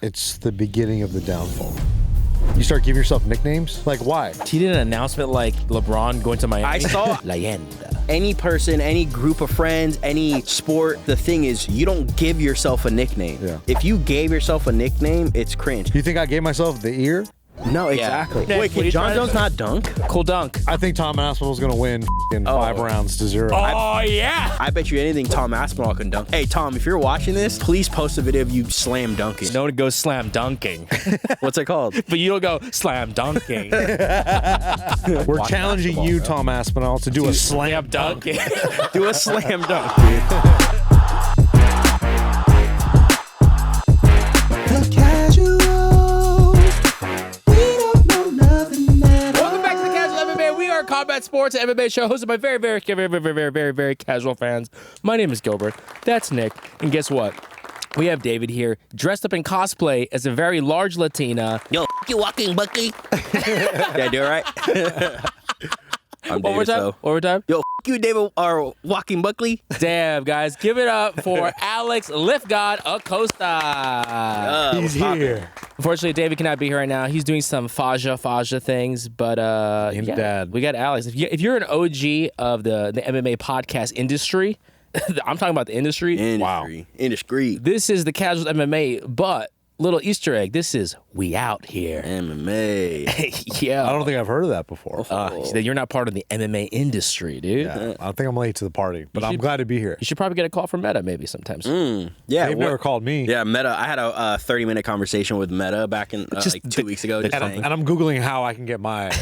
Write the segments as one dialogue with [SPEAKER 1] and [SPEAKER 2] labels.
[SPEAKER 1] It's the beginning of the downfall. You start giving yourself nicknames? Like, why?
[SPEAKER 2] He did an announcement like LeBron going to Miami.
[SPEAKER 3] I saw
[SPEAKER 2] Leyenda.
[SPEAKER 3] Any person, any group of friends, any sport, the thing is you don't give yourself a nickname.
[SPEAKER 1] Yeah.
[SPEAKER 3] If you gave yourself a nickname, it's cringe.
[SPEAKER 1] You think I gave myself the ear?
[SPEAKER 3] No, exactly.
[SPEAKER 2] Yeah.
[SPEAKER 3] Wait, can Jon Jones not dunk?
[SPEAKER 2] Cool dunk.
[SPEAKER 1] I think Tom Aspinall's going to win in 5 rounds to 0.
[SPEAKER 2] Oh, yeah.
[SPEAKER 3] I bet you anything Tom Aspinall can dunk. Hey, Tom, if you're watching this, please post a video of you slam dunking.
[SPEAKER 2] No one goes slam dunking.
[SPEAKER 3] What's it called?
[SPEAKER 2] But you don't go slam dunking.
[SPEAKER 1] We're challenging you, Tom Aspinall, to do a slam dunk.
[SPEAKER 3] Do a slam dunk, dude.
[SPEAKER 2] Combat Sports MMA show hosted by very casual fans. My name is Gilbert. That's Nick. And guess what? We have David here, dressed up in cosplay as a very large Latina.
[SPEAKER 3] Yo, you walking, Bucky. Did I do it right? I'm
[SPEAKER 2] One more
[SPEAKER 3] David,
[SPEAKER 2] time.
[SPEAKER 3] so.
[SPEAKER 2] One more time.
[SPEAKER 3] Yo, you, David, or walking Buckley.
[SPEAKER 2] Damn, guys. Give it up for Alex LiffGodd Acosta.
[SPEAKER 1] He's here.
[SPEAKER 2] Unfortunately, David cannot be here right now. He's doing some Faja things, but
[SPEAKER 1] Dad.
[SPEAKER 2] We got Alex. If you're an OG of the MMA podcast industry, I'm talking about the industry.
[SPEAKER 1] Wow.
[SPEAKER 3] Industry.
[SPEAKER 2] This is the Casuals MMA, but little Easter egg. This is We Out Here.
[SPEAKER 3] MMA.
[SPEAKER 2] Yeah.
[SPEAKER 1] I don't think I've heard of that before.
[SPEAKER 2] You're not part of the MMA industry, dude.
[SPEAKER 1] Yeah, I think I'm late to the party, but I'm glad to be here.
[SPEAKER 2] You should probably get a call from Meta maybe sometimes.
[SPEAKER 3] Yeah,
[SPEAKER 1] They've never called me.
[SPEAKER 3] Yeah, Meta. I had a 30-minute conversation with Meta back in like 2 weeks ago. Just saying.
[SPEAKER 1] And I'm Googling how I can get my...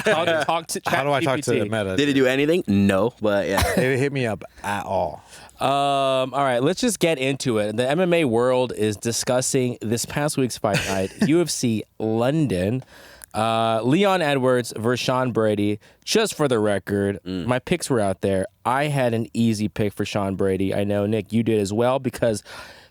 [SPEAKER 2] How do I talk to
[SPEAKER 1] Meta?
[SPEAKER 3] Did it do anything? No, but yeah.
[SPEAKER 1] They didn't hit me up at all.
[SPEAKER 2] All right, let's just get into it. The MMA world is discussing this past week's fight night, UFC London. Leon Edwards versus Sean Brady. Just for the record, my picks were out there. I had an easy pick for Sean Brady. I know, Nick, you did as well because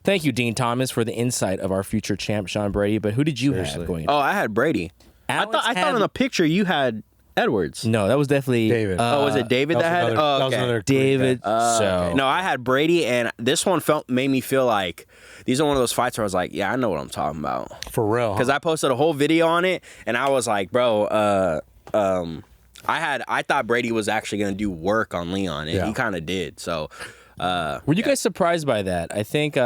[SPEAKER 2] thank you, Dean Thomas, for the insight of our future champ, Sean Brady. But who did you have going?
[SPEAKER 3] Oh, I had Brady. I thought on the picture you had Edwards.
[SPEAKER 2] No, that was definitely
[SPEAKER 1] David.
[SPEAKER 3] Was it David that had?
[SPEAKER 1] That was another
[SPEAKER 2] David.
[SPEAKER 3] Okay. No, I had Brady, and this one made me feel like these are one of those fights where I was like, yeah, I know what I'm talking about.
[SPEAKER 1] For real.
[SPEAKER 3] Because I posted a whole video on it, and I was like, bro, I thought Brady was actually gonna do work on Leon, and he kind of did. So,
[SPEAKER 2] were you guys surprised by that? I think.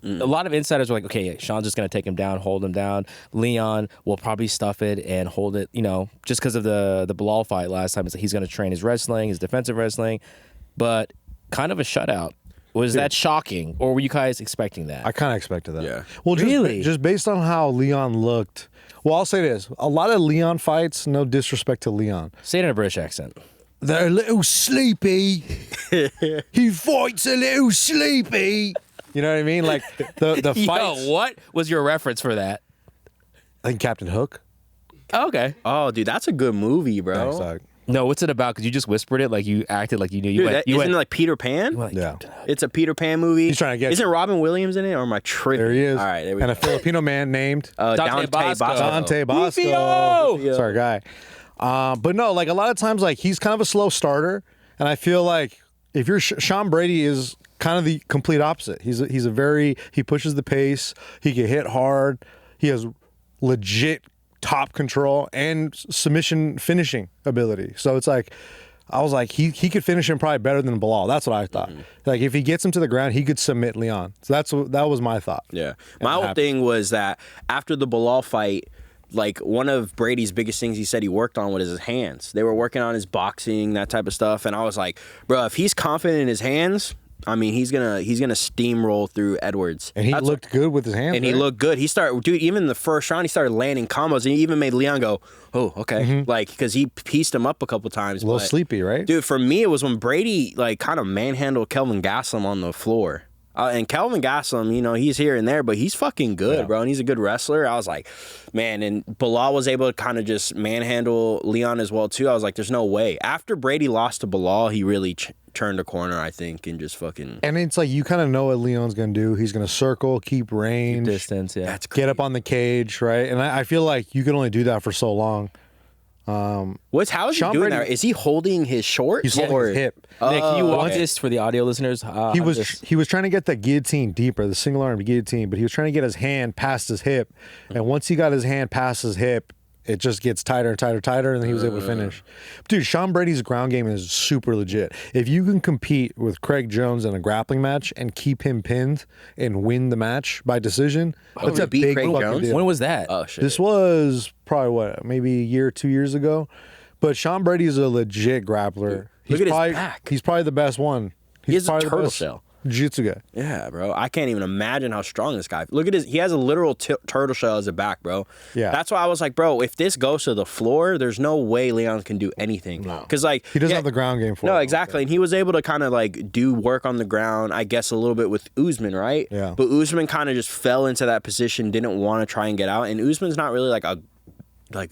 [SPEAKER 2] A lot of insiders were like, okay, Sean's just going to take him down, hold him down. Leon will probably stuff it and hold it, just because of the Belal fight last time. It's like he's going to train his wrestling, his defensive wrestling, but kind of a shutout. Was that shocking, or were you guys expecting that?
[SPEAKER 1] I kind of expected that.
[SPEAKER 3] Yeah.
[SPEAKER 1] Well,
[SPEAKER 2] Really?
[SPEAKER 1] just based on how Leon looked. Well, I'll say this. A lot of Leon fights, no disrespect to Leon.
[SPEAKER 2] Say it in a British accent.
[SPEAKER 1] They're a little sleepy. He fights a little sleepy. You know what I mean? Like the fights.
[SPEAKER 2] Yo, what was your reference for that?
[SPEAKER 1] I think Captain Hook.
[SPEAKER 2] Oh, okay.
[SPEAKER 3] oh, dude, that's a good movie, bro.
[SPEAKER 1] Thanks, Doc.
[SPEAKER 2] No, what's it about? Because you just whispered it like you acted like you knew.
[SPEAKER 3] Dude, isn't it like Peter Pan?
[SPEAKER 1] Yeah.
[SPEAKER 3] It's a Peter Pan movie.
[SPEAKER 1] He's trying to get
[SPEAKER 3] Isn't Robin Williams in it, or am I tripping?
[SPEAKER 1] There he is.
[SPEAKER 3] All right, there we
[SPEAKER 1] and
[SPEAKER 3] go.
[SPEAKER 1] a Filipino man named
[SPEAKER 2] Dante Bosco.
[SPEAKER 1] Dante Bosco.
[SPEAKER 2] Rufio!
[SPEAKER 1] Sorry, guy. But no, like a lot of times, like he's kind of a slow starter, and I feel like if you're Sean Brady is kind of the complete opposite. He pushes the pace. He can hit hard. He has legit top control and submission finishing ability. So it's like, I was like, he could finish him probably better than Belal. That's what I thought. Like if he gets him to the ground, he could submit Leon. So that was my thought.
[SPEAKER 3] Yeah. My whole thing was that after the Belal fight, like one of Brady's biggest things he said he worked on was his hands. They were working on his boxing, that type of stuff. And I was like, bro, if he's confident in his hands, I mean, he's gonna steamroll through Edwards.
[SPEAKER 1] And he looked good with his hands.
[SPEAKER 3] And he looked good. He started, dude, even in the first round, he started landing combos, and he even made Leon go, oh, okay. Like, because he pieced him up a couple times.
[SPEAKER 1] A little sleepy, right?
[SPEAKER 3] Dude, for me, it was when Brady, like, kind of manhandled Kelvin Gastelum on the floor. And Kelvin Gastelum, he's here and there, but he's fucking good, bro. And he's a good wrestler. I was like, man, and Belal was able to kind of just manhandle Leon as well, too. I was like, there's no way. After Brady lost to Belal, he really turned a corner, I think, and just fucking...
[SPEAKER 1] And it's like, you kind of know what Leon's going to do. He's going to circle, keep range.
[SPEAKER 2] Distance, yeah.
[SPEAKER 3] That's crazy.
[SPEAKER 1] Get up on the cage, right? And I feel like you can only do that for so long.
[SPEAKER 3] How is he
[SPEAKER 1] Sean
[SPEAKER 3] doing
[SPEAKER 1] Brady-
[SPEAKER 3] that? Is he holding his short?
[SPEAKER 1] He's holding his hip.
[SPEAKER 2] Nick, can you walk
[SPEAKER 3] okay.
[SPEAKER 2] this for the audio listeners?
[SPEAKER 1] He was trying to get the guillotine deeper, the single arm guillotine, but he was trying to get his hand past his hip. And once he got his hand past his hip, it just gets tighter and tighter, and then he was able to finish. Dude, Sean Brady's ground game is super legit. If you can compete with Craig Jones in a grappling match and keep him pinned and win the match by decision, that's
[SPEAKER 3] he
[SPEAKER 1] a
[SPEAKER 3] beat
[SPEAKER 1] big
[SPEAKER 3] Craig
[SPEAKER 1] fucking
[SPEAKER 3] Jones?
[SPEAKER 1] deal.
[SPEAKER 2] When was that?
[SPEAKER 3] Oh shit.
[SPEAKER 1] This was probably maybe a year, 2 years ago. But Sean Brady is a legit grappler.
[SPEAKER 3] Look at his
[SPEAKER 1] probably,
[SPEAKER 3] back.
[SPEAKER 1] He's probably the best one.
[SPEAKER 3] He has a
[SPEAKER 1] probably the
[SPEAKER 3] turtle
[SPEAKER 1] best
[SPEAKER 3] shell.
[SPEAKER 1] Jiu-jitsu guy.
[SPEAKER 3] Yeah, bro. I can't even imagine how strong this guy. Look at his. He has a literal turtle shell as a back, bro.
[SPEAKER 1] Yeah.
[SPEAKER 3] That's why I was like, bro, if this goes to the floor, there's no way Leon can do anything. Because like
[SPEAKER 1] He doesn't have the ground game for it.
[SPEAKER 3] No, exactly. And he was able to kind of like do work on the ground, I guess, a little bit with Usman, right?
[SPEAKER 1] Yeah.
[SPEAKER 3] But Usman kind of just fell into that position, didn't want to try and get out. And Usman's not really like a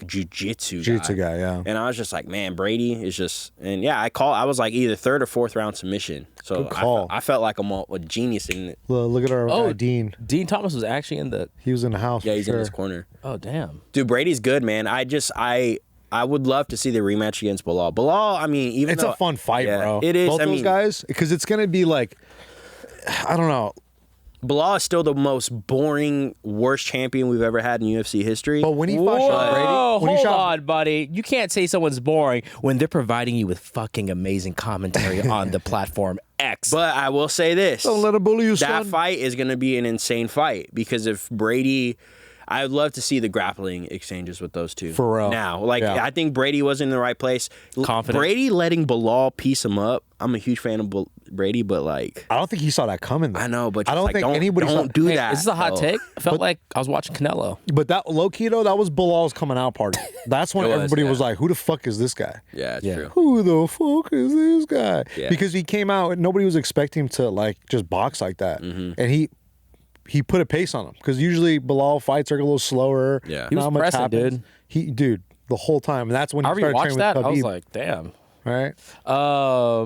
[SPEAKER 3] jiu-jitsu
[SPEAKER 1] guy, yeah.
[SPEAKER 3] And I was just like, man, Brady is just, and yeah, I was like either third or fourth round submission. So
[SPEAKER 1] Good call.
[SPEAKER 3] I felt like I'm a genius in it.
[SPEAKER 1] Look at our guy, Dean.
[SPEAKER 2] Dean Thomas was actually in the.
[SPEAKER 1] He was in the house.
[SPEAKER 3] Yeah,
[SPEAKER 1] for
[SPEAKER 3] he's
[SPEAKER 1] sure.
[SPEAKER 3] in his corner.
[SPEAKER 2] Oh damn.
[SPEAKER 3] Dude, Brady's good, man. I would love to see the rematch against Belal. Belal, I mean, even
[SPEAKER 1] It's
[SPEAKER 3] though,
[SPEAKER 1] a fun fight,
[SPEAKER 3] yeah,
[SPEAKER 1] bro.
[SPEAKER 3] It is.
[SPEAKER 1] Both
[SPEAKER 3] I
[SPEAKER 1] those
[SPEAKER 3] mean,
[SPEAKER 1] guys, because it's gonna be like, I don't know.
[SPEAKER 3] Belal is still the most boring, worst champion we've ever had in UFC history.
[SPEAKER 1] But when he fought Sean Brady,
[SPEAKER 2] Whoa,
[SPEAKER 1] when he
[SPEAKER 2] hold
[SPEAKER 1] shot,
[SPEAKER 2] on, buddy. You can't say someone's boring when they're providing you with fucking amazing commentary on the platform X.
[SPEAKER 3] But I will say this:
[SPEAKER 1] don't let him bully you,
[SPEAKER 3] that
[SPEAKER 1] son.
[SPEAKER 3] fight is going to be an insane fight because if Brady, I'd love to see the grappling exchanges with those two.
[SPEAKER 1] For real.
[SPEAKER 3] Now, like
[SPEAKER 1] Yeah.
[SPEAKER 3] I think Brady was in the right place.
[SPEAKER 2] Confident.
[SPEAKER 3] Brady letting Belal piece him up. I'm a huge fan of Brady, but like
[SPEAKER 1] I don't think he saw that coming. Though.
[SPEAKER 3] I know, but
[SPEAKER 1] I don't
[SPEAKER 3] like,
[SPEAKER 1] think anybody
[SPEAKER 3] don't
[SPEAKER 1] saw.
[SPEAKER 3] do
[SPEAKER 2] Hey,
[SPEAKER 3] that.
[SPEAKER 2] Is this a hot
[SPEAKER 3] though.
[SPEAKER 2] take? I felt like I was watching Canelo.
[SPEAKER 1] But that low key though, that was Bilal's coming out party. That's when
[SPEAKER 3] It was,
[SPEAKER 1] everybody was
[SPEAKER 3] yeah.
[SPEAKER 1] like, "Who the fuck is this guy?
[SPEAKER 3] Yeah, it's
[SPEAKER 2] Yeah.
[SPEAKER 3] true.
[SPEAKER 1] Who the fuck is this guy?"
[SPEAKER 3] Yeah.
[SPEAKER 1] Because he came out and nobody was expecting him to like just box like that,
[SPEAKER 3] Mm-hmm.
[SPEAKER 1] and he put a pace on him. Because usually Belal fights are a little slower.
[SPEAKER 3] Yeah.
[SPEAKER 2] He was
[SPEAKER 1] not much
[SPEAKER 2] pressing,
[SPEAKER 1] happens.
[SPEAKER 2] dude.
[SPEAKER 1] Dude, the whole time, and that's when he
[SPEAKER 2] I
[SPEAKER 1] started
[SPEAKER 2] rewatched
[SPEAKER 1] training
[SPEAKER 2] that.
[SPEAKER 1] with
[SPEAKER 2] I was
[SPEAKER 1] Khabib,
[SPEAKER 2] like, damn.
[SPEAKER 1] right?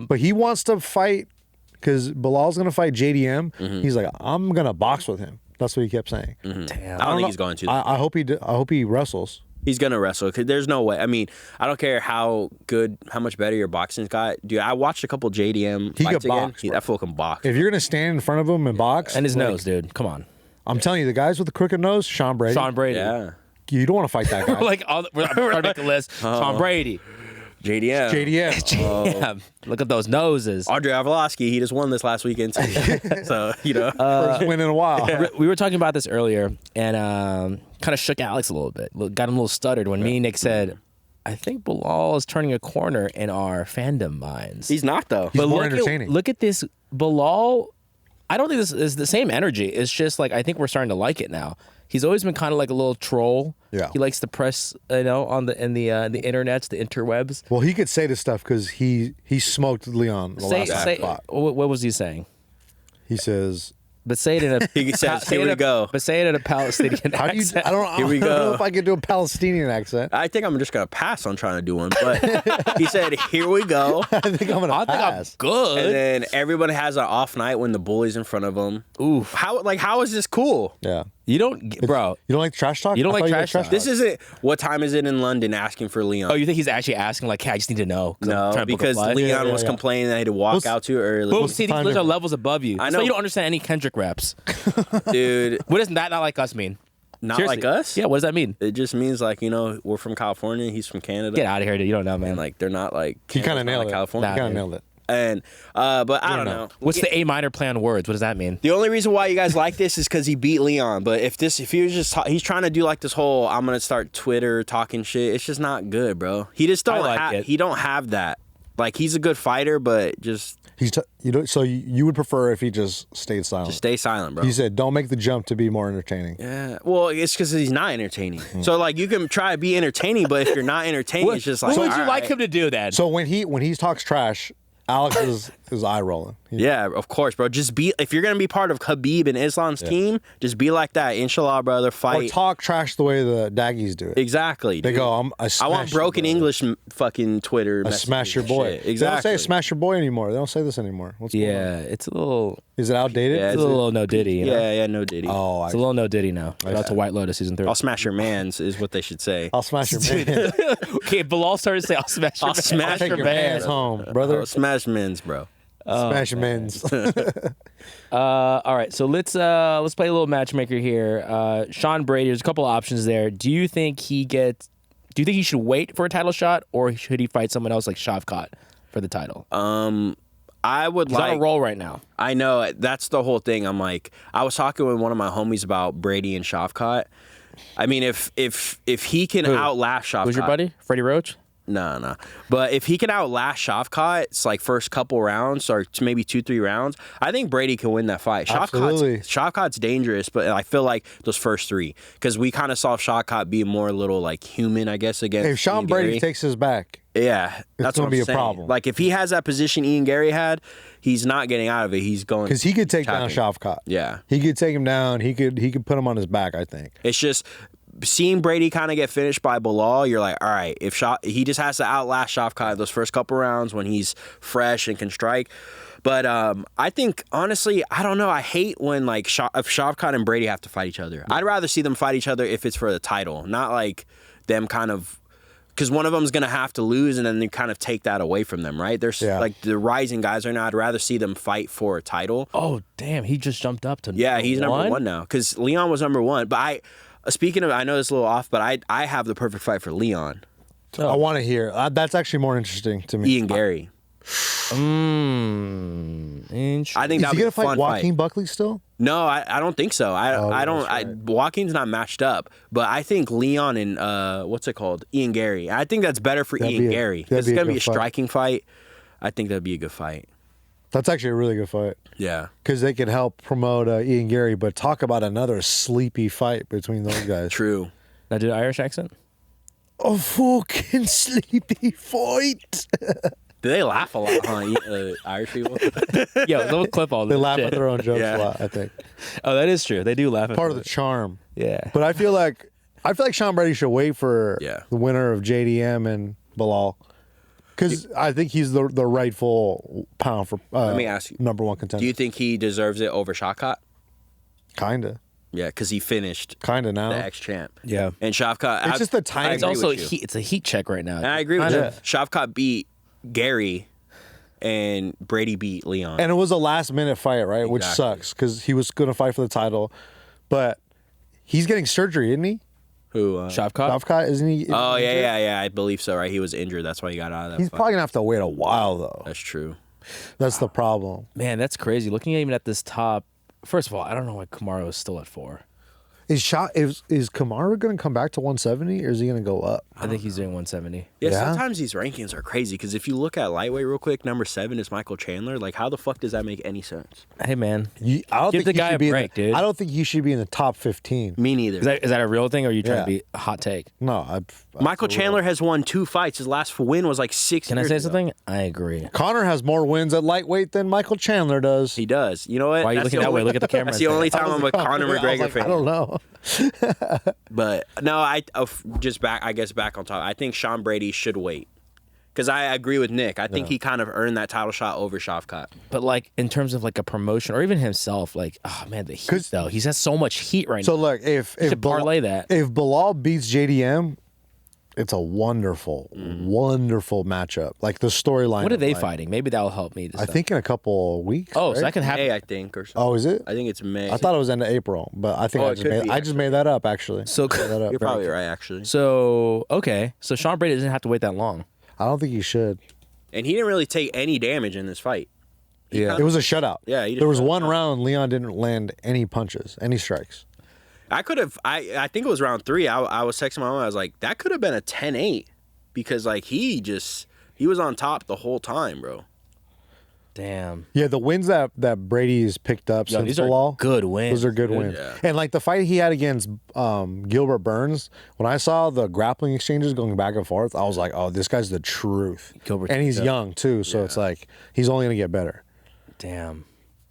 [SPEAKER 1] But he wants to fight because Bilal's gonna fight JDM.
[SPEAKER 3] Mm-hmm.
[SPEAKER 1] He's like, I'm gonna box with him. That's what he kept saying.
[SPEAKER 2] Damn.
[SPEAKER 3] I don't think he's going to.
[SPEAKER 1] I hope he. I hope he wrestles.
[SPEAKER 3] He's gonna wrestle. 'Cause there's no way. I mean, I don't care how much better your boxing's got. Dude, I watched a couple JDM
[SPEAKER 1] He
[SPEAKER 3] fights
[SPEAKER 1] could
[SPEAKER 3] again.
[SPEAKER 1] box, bro.
[SPEAKER 3] That fool can box.
[SPEAKER 1] If you're gonna stand in front of him and box,
[SPEAKER 2] And his
[SPEAKER 1] like,
[SPEAKER 2] nose, dude. Come on.
[SPEAKER 1] I'm telling you, the guys with the crooked nose, Sean Brady.
[SPEAKER 2] Sean Brady.
[SPEAKER 3] Yeah.
[SPEAKER 1] You don't want to fight that guy.
[SPEAKER 2] Like, we're starting the list. Sean Brady.
[SPEAKER 3] JDM.
[SPEAKER 1] JDM.
[SPEAKER 2] Yeah. Look at those noses.
[SPEAKER 3] Andre Arlovsky, he just won this last weekend too. So, you know.
[SPEAKER 1] First win in a while.
[SPEAKER 2] We were talking about this earlier and kind of shook Alex a little bit. Got him a little stuttered when me and Nick said, I think Belal is turning a corner in our fandom minds.
[SPEAKER 3] He's not though.
[SPEAKER 1] He's more
[SPEAKER 2] look
[SPEAKER 1] entertaining.
[SPEAKER 2] Look at this Belal. I don't think this is the same energy. It's just like I think we're starting to like it now. He's always been kind of like a little troll.
[SPEAKER 1] Yeah.
[SPEAKER 2] He likes to press, on the internets, the interwebs.
[SPEAKER 1] Well, he could say this stuff because he smoked Leon the last time he fought.
[SPEAKER 2] What was he saying?
[SPEAKER 1] He says,
[SPEAKER 2] But say it in a.
[SPEAKER 3] He says,
[SPEAKER 2] say
[SPEAKER 3] "Here
[SPEAKER 2] it
[SPEAKER 3] we
[SPEAKER 2] in a-
[SPEAKER 3] go."
[SPEAKER 2] But say it in a Palestinian
[SPEAKER 1] "How do you?
[SPEAKER 2] accent.
[SPEAKER 1] I don't.
[SPEAKER 3] Here we
[SPEAKER 1] I don't know
[SPEAKER 3] go.
[SPEAKER 1] if I could do a Palestinian accent.
[SPEAKER 3] I think I'm just gonna pass on trying to do one. But he said, "Here we go."
[SPEAKER 1] I think I'm gonna
[SPEAKER 2] I think I'm
[SPEAKER 1] pass.
[SPEAKER 2] good.
[SPEAKER 3] And then everybody has an off night when the bully's in front of them.
[SPEAKER 2] Oof.
[SPEAKER 3] How is this cool?
[SPEAKER 1] Yeah.
[SPEAKER 2] You don't, bro.
[SPEAKER 1] You don't like trash talk?
[SPEAKER 2] You don't
[SPEAKER 1] I
[SPEAKER 2] like
[SPEAKER 1] thought
[SPEAKER 2] trash talk?
[SPEAKER 3] This isn't. What time is it in London? Asking for Leon.
[SPEAKER 2] Oh, you think he's actually asking like, "Hey, I just need to know"? 'cause I'm
[SPEAKER 3] No,
[SPEAKER 2] trying to book a
[SPEAKER 3] because
[SPEAKER 2] flight?
[SPEAKER 3] Leon
[SPEAKER 1] Yeah,
[SPEAKER 3] was
[SPEAKER 1] yeah.
[SPEAKER 3] complaining that he had to walk
[SPEAKER 1] What's-
[SPEAKER 3] out too early.
[SPEAKER 2] Boom.
[SPEAKER 1] What's
[SPEAKER 2] See,
[SPEAKER 1] the
[SPEAKER 2] these
[SPEAKER 1] time
[SPEAKER 2] are
[SPEAKER 1] difference?
[SPEAKER 2] levels above you.
[SPEAKER 3] I
[SPEAKER 2] So
[SPEAKER 3] know.
[SPEAKER 2] you don't understand any Kendrick raps.
[SPEAKER 3] Dude,
[SPEAKER 2] What is that? Not like us mean?
[SPEAKER 3] not
[SPEAKER 2] Seriously.
[SPEAKER 3] like us?
[SPEAKER 2] Yeah. What does that mean?
[SPEAKER 3] It just means like, we're from California, he's from Canada.
[SPEAKER 2] Get out of here, dude. You don't know, man.
[SPEAKER 3] And like they're not like
[SPEAKER 1] He kind of
[SPEAKER 3] Canada's not
[SPEAKER 1] nailed
[SPEAKER 3] like
[SPEAKER 1] it.
[SPEAKER 3] California.
[SPEAKER 1] He kind of
[SPEAKER 2] Nah,
[SPEAKER 1] nailed it.
[SPEAKER 3] And but I don't know.
[SPEAKER 2] What's the A minor play on words? What does that mean?
[SPEAKER 3] The only reason why you guys like this is because he beat Leon. But if he was just he's trying to do like this whole I'm gonna start Twitter talking shit. It's just not good, bro. He just don't
[SPEAKER 2] like it.
[SPEAKER 3] he don't have that. Like he's a good fighter, but just
[SPEAKER 1] So you would prefer if he just stayed silent?
[SPEAKER 3] stay silent, bro.
[SPEAKER 1] He said, "Don't make the jump to be more entertaining."
[SPEAKER 3] Yeah, well, it's because he's not entertaining. So like you can try to be entertaining, but if you're not entertaining, it's just like
[SPEAKER 2] what would you
[SPEAKER 3] all
[SPEAKER 2] like
[SPEAKER 3] right.
[SPEAKER 2] him to do then?
[SPEAKER 1] So when he talks trash, Alex is eye rolling.
[SPEAKER 3] Yeah, of course, bro. Just be if you're gonna be part of Khabib and Islam's team, just be like that. Inshallah, brother.
[SPEAKER 1] Or
[SPEAKER 3] Fight.
[SPEAKER 1] talk trash the way the Daggies do it.
[SPEAKER 3] Exactly.
[SPEAKER 1] They
[SPEAKER 3] dude.
[SPEAKER 1] go, I
[SPEAKER 3] I want broken English fucking Twitter.
[SPEAKER 1] I
[SPEAKER 3] messages
[SPEAKER 1] smash your
[SPEAKER 3] and
[SPEAKER 1] boy.
[SPEAKER 3] shit.
[SPEAKER 1] They don't
[SPEAKER 3] Exactly.
[SPEAKER 1] say smash your boy anymore. They don't say this anymore. What's going on?
[SPEAKER 2] Yeah, it's a little.
[SPEAKER 1] Is it outdated?
[SPEAKER 3] Yeah,
[SPEAKER 2] It's a little no Diddy. You know?
[SPEAKER 3] Yeah, no Diddy.
[SPEAKER 1] Oh,
[SPEAKER 2] It's a little no Diddy now. Shout out to White Lotus season 3.
[SPEAKER 3] I'll smash your mans is what they should say.
[SPEAKER 1] I'll smash your man.
[SPEAKER 2] Okay, Belal started to say, I'll smash your
[SPEAKER 3] I'll
[SPEAKER 2] man.
[SPEAKER 3] smash
[SPEAKER 1] Take your hands home, brother.
[SPEAKER 3] I'll smash men's, bro.
[SPEAKER 1] Smash your men's.
[SPEAKER 2] All right, so let's play a little matchmaker here. Sean Brady, there's a couple of options there. Do you think he should wait for a title shot, or should he fight someone else like Shavkat for the title?
[SPEAKER 3] I would
[SPEAKER 2] He's on a roll right now.
[SPEAKER 3] I know, that's the whole thing. I'm like, I was talking with one of my homies about Brady and Shavkat. I mean, if he can outlast Shavkat.
[SPEAKER 2] Who's your buddy? Freddie Roach?
[SPEAKER 3] No. But if he can outlast Shavkat, it's like first couple rounds or maybe 2-3 rounds, I think Brady can win that fight.
[SPEAKER 1] Absolutely.
[SPEAKER 3] Shavkat's dangerous, but I feel like those first 3, because we kind of saw Shavkat be more a little like human, I guess, against
[SPEAKER 1] If Sean
[SPEAKER 3] Ian
[SPEAKER 1] Brady
[SPEAKER 3] Gary.
[SPEAKER 1] takes his back,
[SPEAKER 3] Yeah, that's
[SPEAKER 1] gonna
[SPEAKER 3] what
[SPEAKER 1] be
[SPEAKER 3] I'm
[SPEAKER 1] a
[SPEAKER 3] saying.
[SPEAKER 1] problem.
[SPEAKER 3] Like if he has that position Ian Gary had, he's not getting out of it. He's going
[SPEAKER 1] because he could take down
[SPEAKER 3] tapping.
[SPEAKER 1] Shavkat.
[SPEAKER 3] Yeah.
[SPEAKER 1] He could take him down. He could put him on his back, I think.
[SPEAKER 3] It's just seeing Brady kind of get finished by Belal, you're like, all right, he just has to outlast Shavkat those first couple rounds when he's fresh and can strike. But I think, honestly, I don't know. I hate when like if Shavkat and Brady have to fight each other. I'd rather see them fight each other if it's for the title, not like them kind of, because one of them's going to have to lose and then they kind of take that away from them, right? There's like the rising guys right now. I'd rather see them fight for a title.
[SPEAKER 2] Oh, damn. He just jumped up to
[SPEAKER 3] Yeah, he's
[SPEAKER 2] number
[SPEAKER 3] number 1 now because Leon was number 1. But speaking of, I know it's a little off, but I have the perfect fight for Leon.
[SPEAKER 1] I want to hear. That's actually more interesting to me.
[SPEAKER 3] Ian Gary.
[SPEAKER 2] Interesting.
[SPEAKER 3] I think
[SPEAKER 1] Is
[SPEAKER 3] that'd
[SPEAKER 1] he
[SPEAKER 3] be a
[SPEAKER 1] gonna fight
[SPEAKER 3] fun
[SPEAKER 1] Joaquin
[SPEAKER 3] fight.
[SPEAKER 1] Buckley still?
[SPEAKER 3] No, I don't think so. I don't.
[SPEAKER 1] that's right.
[SPEAKER 3] Joaquin's not matched up, but I think Leon and what's it called, Ian Gary. I think that's better for
[SPEAKER 1] That'd
[SPEAKER 3] Ian
[SPEAKER 1] be a-
[SPEAKER 3] Gary.
[SPEAKER 1] that'd
[SPEAKER 3] It's
[SPEAKER 1] be a
[SPEAKER 3] gonna be
[SPEAKER 1] good
[SPEAKER 3] a
[SPEAKER 1] fight.
[SPEAKER 3] striking fight. I think that'd be a good fight.
[SPEAKER 1] That's actually a really good fight
[SPEAKER 3] Yeah.
[SPEAKER 1] because they could help promote Ian Gary. But talk about another sleepy fight between those guys.
[SPEAKER 3] True.
[SPEAKER 2] Now, do the Irish accent?
[SPEAKER 1] A fucking sleepy fight.
[SPEAKER 3] Do they laugh a lot, huh? Irish people.
[SPEAKER 2] Yo, they'll clip all
[SPEAKER 1] They
[SPEAKER 2] this
[SPEAKER 1] laugh
[SPEAKER 2] shit.
[SPEAKER 1] at their own jokes
[SPEAKER 3] Yeah.
[SPEAKER 1] a lot, I think.
[SPEAKER 2] Oh, that is true. They do laugh at
[SPEAKER 1] Part of the charm.
[SPEAKER 2] Yeah.
[SPEAKER 1] But I feel like Sean Brady should wait for
[SPEAKER 3] Yeah.
[SPEAKER 1] the winner of JDM and Belal. Because I think he's the rightful pound for
[SPEAKER 3] Let me ask you,
[SPEAKER 1] number 1 contender.
[SPEAKER 3] do you think he deserves it over Shavkat?
[SPEAKER 1] Kinda.
[SPEAKER 3] Yeah, because he finished
[SPEAKER 1] Kinda now.
[SPEAKER 3] the ex-champ.
[SPEAKER 2] Yeah.
[SPEAKER 3] And Shavkat.
[SPEAKER 1] It's just the timing.
[SPEAKER 2] It's also it's a heat check right now.
[SPEAKER 3] And I agree with
[SPEAKER 2] Kind
[SPEAKER 3] you.
[SPEAKER 2] of.
[SPEAKER 3] Shavkat beat Gary, and Brady beat Leon.
[SPEAKER 1] And it was a last minute fight, right? Which
[SPEAKER 3] Exactly.
[SPEAKER 1] sucks because he was going to fight for the title. But he's getting surgery, isn't he?
[SPEAKER 3] Who?
[SPEAKER 2] Shavkat?
[SPEAKER 1] Shavkat, isn't he?
[SPEAKER 3] Oh
[SPEAKER 1] injured?
[SPEAKER 3] yeah. I believe so. Right, he was injured. That's why he got out of that.
[SPEAKER 1] He's
[SPEAKER 3] fight.
[SPEAKER 1] probably going to have to wait a while, though.
[SPEAKER 3] That's true.
[SPEAKER 1] That's the problem.
[SPEAKER 2] Man, that's crazy. Looking even at this top, first of all, I don't know why Kamaru is still at 4.
[SPEAKER 1] Is Kamaru going to come back to 170 or is he going to go up?
[SPEAKER 2] I think he's doing 170.
[SPEAKER 3] Yeah,
[SPEAKER 1] Yeah?
[SPEAKER 3] sometimes these rankings are crazy because if you look at lightweight real quick, number 7 is Michael Chandler. Like, how the fuck does that make any sense?
[SPEAKER 2] Hey, man.
[SPEAKER 1] I don't
[SPEAKER 2] Give
[SPEAKER 1] think
[SPEAKER 2] the
[SPEAKER 1] he
[SPEAKER 2] guy
[SPEAKER 1] should
[SPEAKER 2] a
[SPEAKER 1] be
[SPEAKER 2] break, dude.
[SPEAKER 1] I don't think he should be in the top 15.
[SPEAKER 3] Me neither.
[SPEAKER 2] Is that a real thing, or are you trying
[SPEAKER 1] Yeah.
[SPEAKER 2] to be a hot take?
[SPEAKER 1] No,
[SPEAKER 3] Michael Chandler has won 2 fights. His last win was like 6
[SPEAKER 2] Can I
[SPEAKER 3] years
[SPEAKER 2] say
[SPEAKER 3] ago.
[SPEAKER 2] something? I agree.
[SPEAKER 1] Connor has more wins at lightweight than Michael Chandler does.
[SPEAKER 3] He does. You know what?
[SPEAKER 2] Why are you
[SPEAKER 3] That's
[SPEAKER 2] looking
[SPEAKER 3] the
[SPEAKER 2] that way?
[SPEAKER 3] only-
[SPEAKER 2] Look at the camera.
[SPEAKER 3] That's the only time I'm a Conor
[SPEAKER 1] I was
[SPEAKER 3] McGregor
[SPEAKER 1] like,
[SPEAKER 3] fan.
[SPEAKER 1] I don't know.
[SPEAKER 3] But no, just back on top. I think Sean Brady should wait because I agree with Nick. I think he kind of earned that title shot over Shavkat.
[SPEAKER 2] But like in terms of like a promotion or even himself, like oh man, the heat though. He's has so much heat right
[SPEAKER 1] So
[SPEAKER 2] now.
[SPEAKER 1] look, if
[SPEAKER 2] should parlay that.
[SPEAKER 1] if Belal beats JDM, it's a wonderful matchup. Like the storyline.
[SPEAKER 2] What are
[SPEAKER 1] of,
[SPEAKER 2] they
[SPEAKER 1] like,
[SPEAKER 2] fighting? Maybe that'll help me.
[SPEAKER 1] I think in a couple weeks.
[SPEAKER 2] Oh,
[SPEAKER 1] right?
[SPEAKER 2] so that can happen.
[SPEAKER 3] May, I think, or something.
[SPEAKER 1] Oh, is it?
[SPEAKER 3] I think it's May.
[SPEAKER 1] I thought it was end of April, but I think
[SPEAKER 3] Oh,
[SPEAKER 1] I
[SPEAKER 3] it
[SPEAKER 1] just
[SPEAKER 3] could
[SPEAKER 1] made
[SPEAKER 3] be,
[SPEAKER 1] I just made that up actually.
[SPEAKER 2] So
[SPEAKER 1] Made that up.
[SPEAKER 3] You're probably right, actually.
[SPEAKER 2] So okay, so Sean Brady doesn't have to wait that long.
[SPEAKER 1] I don't think he should.
[SPEAKER 3] And he didn't really take any damage in this fight.
[SPEAKER 2] Yeah.
[SPEAKER 1] It was a shutout.
[SPEAKER 3] Yeah, he just
[SPEAKER 1] there was
[SPEAKER 3] shut
[SPEAKER 1] one
[SPEAKER 3] down.
[SPEAKER 1] round Leon didn't land any punches, any strikes.
[SPEAKER 3] I could have. I think it was round 3. I was texting my mom. I was like, that could have been a 10-8 because like he was on top the whole time, bro.
[SPEAKER 2] Damn.
[SPEAKER 1] Yeah, the wins that Brady's picked up
[SPEAKER 2] Yo,
[SPEAKER 1] since
[SPEAKER 2] these are
[SPEAKER 1] Belal,
[SPEAKER 2] good wins.
[SPEAKER 1] those are good
[SPEAKER 2] dude.
[SPEAKER 1] wins.
[SPEAKER 3] Yeah.
[SPEAKER 1] And like the fight he had against Gilbert Burns, when I saw the grappling exchanges going back and forth, I was like, oh, this guy's the truth.
[SPEAKER 2] Gilbert's
[SPEAKER 1] and he's
[SPEAKER 2] good.
[SPEAKER 1] young too, so it's like he's only gonna get better.
[SPEAKER 2] Damn.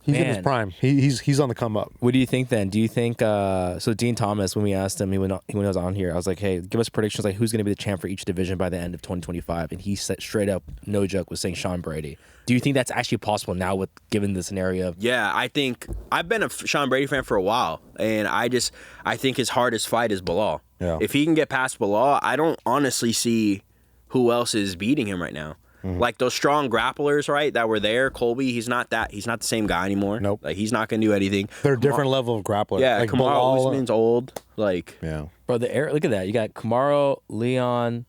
[SPEAKER 1] He's in his
[SPEAKER 2] Man.
[SPEAKER 1] prime. He's on the come up.
[SPEAKER 2] What do you think then? Do you think so? Dean Thomas, when we asked him, when he was on here, I was like, "Hey, give us predictions like who's going to be the champ for each division by the end of 2025." And he said straight up, no joke, was saying Sean Brady. Do you think that's actually possible now with given the scenario?
[SPEAKER 3] Yeah, I think I've been a Sean Brady fan for a while, and I think his hardest fight is Belal.
[SPEAKER 1] Yeah.
[SPEAKER 3] If he can get past Belal, I don't honestly see who else is beating him right now. Like those strong grapplers, right, that were there. Colby, he's not the same guy anymore.
[SPEAKER 1] Nope.
[SPEAKER 3] Like he's not gonna do anything.
[SPEAKER 1] They're a different level of grappler.
[SPEAKER 3] Yeah,
[SPEAKER 1] like
[SPEAKER 3] Kamaru Usman's old. Like
[SPEAKER 1] Yeah.
[SPEAKER 2] Bro, look at that. You got Kamaru, Leon,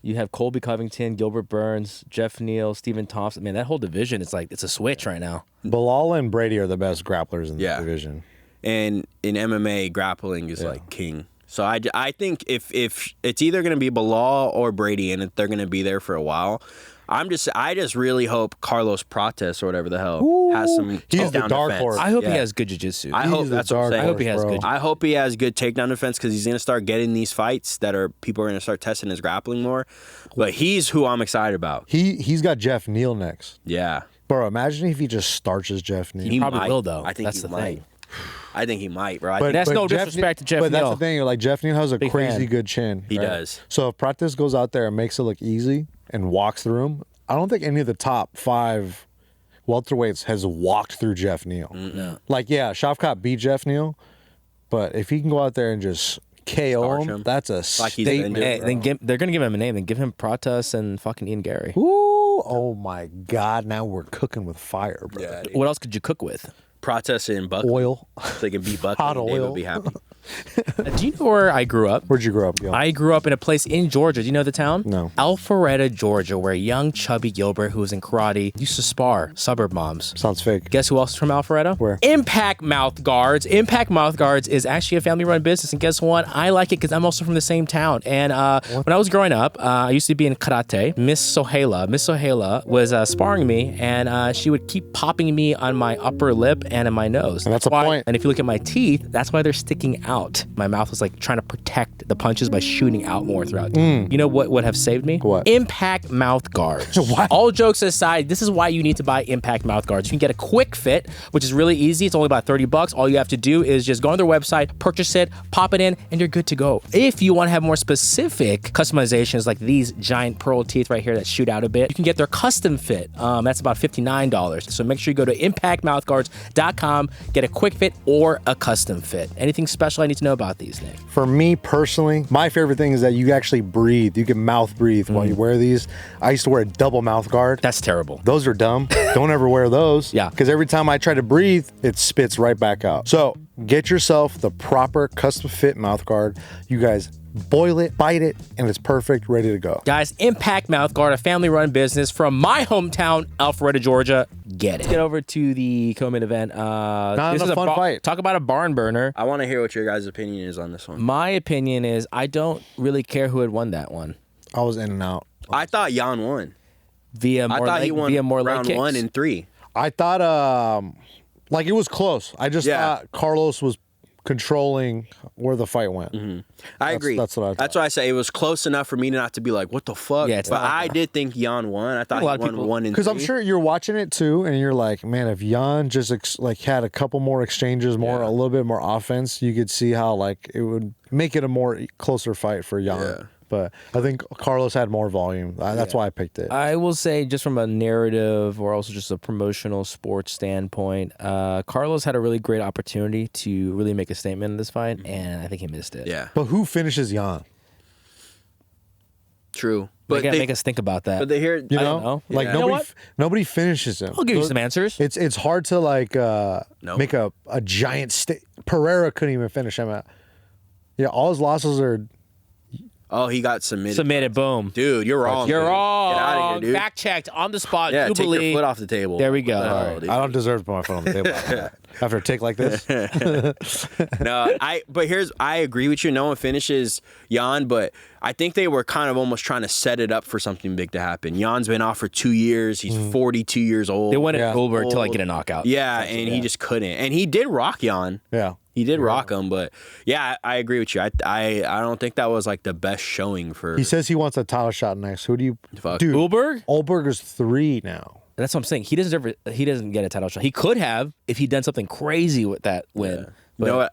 [SPEAKER 2] you have Colby Covington, Gilbert Burns, Jeff Neal, Stephen Thompson. Man, that whole division, it's like it's a switch right now.
[SPEAKER 1] Belal and Brady are the best grapplers in the division.
[SPEAKER 3] And in MMA, grappling is like king. So I think if it's either gonna be Belal or Brady, and if they're gonna be there for a while. I just really hope Carlos Prates or whatever the hell has some
[SPEAKER 1] He's the
[SPEAKER 3] takedown
[SPEAKER 1] dark
[SPEAKER 3] defense.
[SPEAKER 1] horse.
[SPEAKER 2] I hope he has good jiu-jitsu.
[SPEAKER 3] I hope
[SPEAKER 1] He's the
[SPEAKER 3] that's what I'm
[SPEAKER 1] dark
[SPEAKER 3] saying.
[SPEAKER 2] I hope he
[SPEAKER 1] horse,
[SPEAKER 2] has
[SPEAKER 1] bro.
[SPEAKER 2] good.
[SPEAKER 3] I hope he has good takedown defense because he's gonna start getting these fights that people are gonna start testing his grappling more. But he's who I'm excited about.
[SPEAKER 1] He's got Jeff Neal next.
[SPEAKER 3] Yeah,
[SPEAKER 1] Bro, imagine if he just starches Jeff Neal.
[SPEAKER 2] He probably
[SPEAKER 3] might.
[SPEAKER 2] will, though.
[SPEAKER 3] I think
[SPEAKER 2] That's
[SPEAKER 3] he
[SPEAKER 2] the
[SPEAKER 3] might.
[SPEAKER 2] thing.
[SPEAKER 3] I think he might, bro.
[SPEAKER 2] That's no disrespect to Jeff
[SPEAKER 1] But that's
[SPEAKER 2] Neal.
[SPEAKER 1] the thing. Like Jeff Neal has a
[SPEAKER 2] Big
[SPEAKER 1] crazy
[SPEAKER 2] fan.
[SPEAKER 1] good chin.
[SPEAKER 3] He
[SPEAKER 1] right?
[SPEAKER 3] does.
[SPEAKER 1] So if Prates goes out there and makes it look easy and walks through him, I don't think any of the top 5 welterweights has walked through Jeff Neal.
[SPEAKER 3] No.
[SPEAKER 1] Like, yeah, Shavkat beat Jeff Neal, but if he can go out there and just KO
[SPEAKER 3] Starch
[SPEAKER 1] him,
[SPEAKER 3] him.
[SPEAKER 1] that's a
[SPEAKER 3] Like he's been
[SPEAKER 1] statement.
[SPEAKER 3] doing.
[SPEAKER 2] Hey, they're gonna give him a name. Then give him Pratas and fucking Ian Gary.
[SPEAKER 1] Ooh, oh my God! Now we're cooking with fire, bro.
[SPEAKER 3] Yeah,
[SPEAKER 2] What else could you cook with?
[SPEAKER 3] Prates and Buckley.
[SPEAKER 1] Oil.
[SPEAKER 3] So they can beat Buckley.
[SPEAKER 1] Hot
[SPEAKER 3] and David
[SPEAKER 1] oil.
[SPEAKER 3] would be happy.
[SPEAKER 2] Do you know where I grew up?
[SPEAKER 1] Where'd you grow up, yo?
[SPEAKER 2] I grew up in a place in Georgia. Do you know the town?
[SPEAKER 1] No.
[SPEAKER 2] Alpharetta, Georgia, where young chubby Gilbert, who was in karate, used to spar suburb moms.
[SPEAKER 1] Sounds fake.
[SPEAKER 2] Guess who else is from Alpharetta?
[SPEAKER 1] Where?
[SPEAKER 2] Impact Mouth Guards. Impact Mouth Guards is actually a family-run business, and guess what? I like it because I'm also from the same town. And when I was growing up, I used to be in karate. Miss Sohaila was sparring me, and she would keep popping me on my upper lip and in my nose.
[SPEAKER 1] And that's a
[SPEAKER 2] why,
[SPEAKER 1] point.
[SPEAKER 2] And if you look at my teeth, that's why they're sticking out. My mouth was like trying to protect the punches by shooting out more throughout. You know what would have saved me?
[SPEAKER 1] What?
[SPEAKER 2] Impact Mouth Guards.
[SPEAKER 1] What?
[SPEAKER 2] All jokes aside, this is why you need to buy Impact Mouth Guards. You can get a quick fit, which is really easy. It's only about $30. All you have to do is just go on their website, purchase it, pop it in, and you're good to go. If you want to have more specific customizations like these giant pearl teeth right here that shoot out a bit, you can get their custom fit. That's about $59. So make sure you go to impactmouthguards.com, get a quick fit or a custom fit. Anything special I need to know about these things?
[SPEAKER 1] For me personally, my favorite thing is that you actually breathe. You can mouth breathe while you wear these. I used to wear a double mouth guard.
[SPEAKER 2] That's terrible.
[SPEAKER 1] Those are dumb. Don't ever wear those.
[SPEAKER 2] Yeah.
[SPEAKER 1] Because every time I try to breathe, it spits right back out. So get yourself the proper custom fit mouth guard. You guys boil it, bite it, and it's perfect, ready to go.
[SPEAKER 2] Guys, Impact Mouth Guard, a family-run business from my hometown, Alpharetta, Georgia. Get it. Let's get over to the co-main event. This is
[SPEAKER 1] a fun fight.
[SPEAKER 2] Talk about a barn burner.
[SPEAKER 3] I want to hear what your guys' opinion is on this one.
[SPEAKER 2] My opinion is I don't really care who had won that one.
[SPEAKER 1] I was in and out.
[SPEAKER 3] I thought Jan won.
[SPEAKER 2] Via more
[SPEAKER 3] I thought he won
[SPEAKER 2] via more leg
[SPEAKER 3] round
[SPEAKER 2] kicks.
[SPEAKER 3] 1 and 3.
[SPEAKER 1] I thought, like, it was close. I just
[SPEAKER 3] Yeah.
[SPEAKER 1] thought Carlos was controlling where the fight went.
[SPEAKER 3] I agree.
[SPEAKER 1] that's what I thought.
[SPEAKER 3] That's why I say it was close enough for me not to be like, what the fuck?
[SPEAKER 2] Yeah, it's
[SPEAKER 3] but
[SPEAKER 2] not like
[SPEAKER 3] I did think Jan won. I thought
[SPEAKER 2] A
[SPEAKER 3] he
[SPEAKER 2] lot of
[SPEAKER 3] won
[SPEAKER 2] people-
[SPEAKER 3] 1 and 3.
[SPEAKER 1] Because I'm sure you're watching it too, and you're like, man, if Jan just like had a couple more exchanges, a little bit more offense, you could see how like it would make it a more closer fight for Jan.
[SPEAKER 3] Yeah.
[SPEAKER 1] But I think Carlos had more volume. That's why I picked it.
[SPEAKER 2] I will say, just from a narrative or also just a promotional sports standpoint, Carlos had a really great opportunity to really make a statement in this fight, and I think he missed it.
[SPEAKER 3] Yeah,
[SPEAKER 1] But who finishes Jan?
[SPEAKER 3] true.
[SPEAKER 2] But
[SPEAKER 3] But
[SPEAKER 2] they
[SPEAKER 3] they,
[SPEAKER 2] make us think about that.
[SPEAKER 3] but they hear,
[SPEAKER 1] You
[SPEAKER 2] I
[SPEAKER 1] know,
[SPEAKER 2] don't know.
[SPEAKER 1] like
[SPEAKER 3] Yeah.
[SPEAKER 2] You know
[SPEAKER 1] nobody,
[SPEAKER 2] what?
[SPEAKER 1] nobody finishes him.
[SPEAKER 2] I'll give you some answers.
[SPEAKER 1] It's hard to like make a giant Pereira couldn't even finish him. Yeah, all his losses are.
[SPEAKER 3] oh, he got submitted.
[SPEAKER 2] Submitted, boom.
[SPEAKER 3] Dude, you're wrong.
[SPEAKER 2] You're
[SPEAKER 3] dude.
[SPEAKER 2] wrong.
[SPEAKER 3] Get out of here, dude.
[SPEAKER 2] Fact checked on the spot.
[SPEAKER 3] Yeah, take
[SPEAKER 2] Jubilee.
[SPEAKER 3] your foot off the table.
[SPEAKER 2] There we go.
[SPEAKER 3] What the hell,
[SPEAKER 2] All right.
[SPEAKER 3] dude?
[SPEAKER 1] I don't deserve to put my foot on the table after that. After a take like this.
[SPEAKER 3] No, I agree with you. No one finishes Jan, but I think they were kind of almost trying to set it up for something big to happen. Jan's been off for 2 years. He's 42 years old.
[SPEAKER 2] They went at
[SPEAKER 1] Yeah.
[SPEAKER 2] Ulberg to like get a knockout.
[SPEAKER 3] Yeah, and he just couldn't. And he did rock Jan.
[SPEAKER 1] Yeah.
[SPEAKER 3] He did rock him, but yeah, I agree with you. I don't think that was like the best showing for.
[SPEAKER 1] He says he wants a title shot next. Who do you?
[SPEAKER 3] Fuck.
[SPEAKER 1] Dude,
[SPEAKER 2] Ulberg?
[SPEAKER 1] Ulberg is 3 now.
[SPEAKER 2] That's what I'm saying. He doesn't get a title shot. He could have if he'd done something crazy with that win.
[SPEAKER 3] Yeah.
[SPEAKER 2] But
[SPEAKER 3] You know what?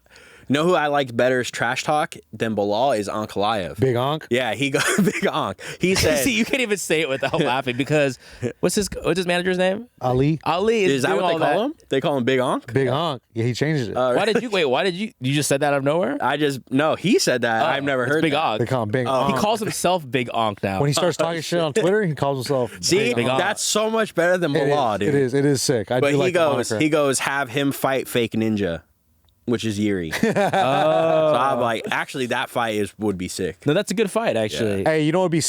[SPEAKER 3] Know who I liked better as trash talk than Belal is Ankalaev.
[SPEAKER 1] Big Onk.
[SPEAKER 3] Yeah, he got Big Onk. He said,
[SPEAKER 2] see, you can't even say it without laughing because what's his manager's name?
[SPEAKER 1] Ali.
[SPEAKER 2] Ali
[SPEAKER 3] "Is that
[SPEAKER 2] doing
[SPEAKER 3] what they
[SPEAKER 2] all
[SPEAKER 3] call him? They call him Big Onk."
[SPEAKER 1] Big Onk. Yeah, he changed it.
[SPEAKER 2] Why did you just said that out of nowhere?
[SPEAKER 3] No, he said that. I've never
[SPEAKER 2] It's
[SPEAKER 3] heard
[SPEAKER 2] Big
[SPEAKER 3] that.
[SPEAKER 1] they
[SPEAKER 2] Onk.
[SPEAKER 1] call him Big
[SPEAKER 2] He
[SPEAKER 1] Onk.
[SPEAKER 2] calls himself Big Onk now.
[SPEAKER 1] When he starts talking shit on Twitter, he calls himself.
[SPEAKER 3] See,
[SPEAKER 2] Big Onk.
[SPEAKER 3] that's so much better than Belal, dude.
[SPEAKER 1] It is. It is sick. I
[SPEAKER 3] But
[SPEAKER 1] do
[SPEAKER 3] he
[SPEAKER 1] like the moniker.
[SPEAKER 3] goes, have him fight Fake Ninja, which is Yuri. So I'm like, actually, that fight would be sick.
[SPEAKER 2] No, that's a good fight actually.
[SPEAKER 1] Hey, you know what would be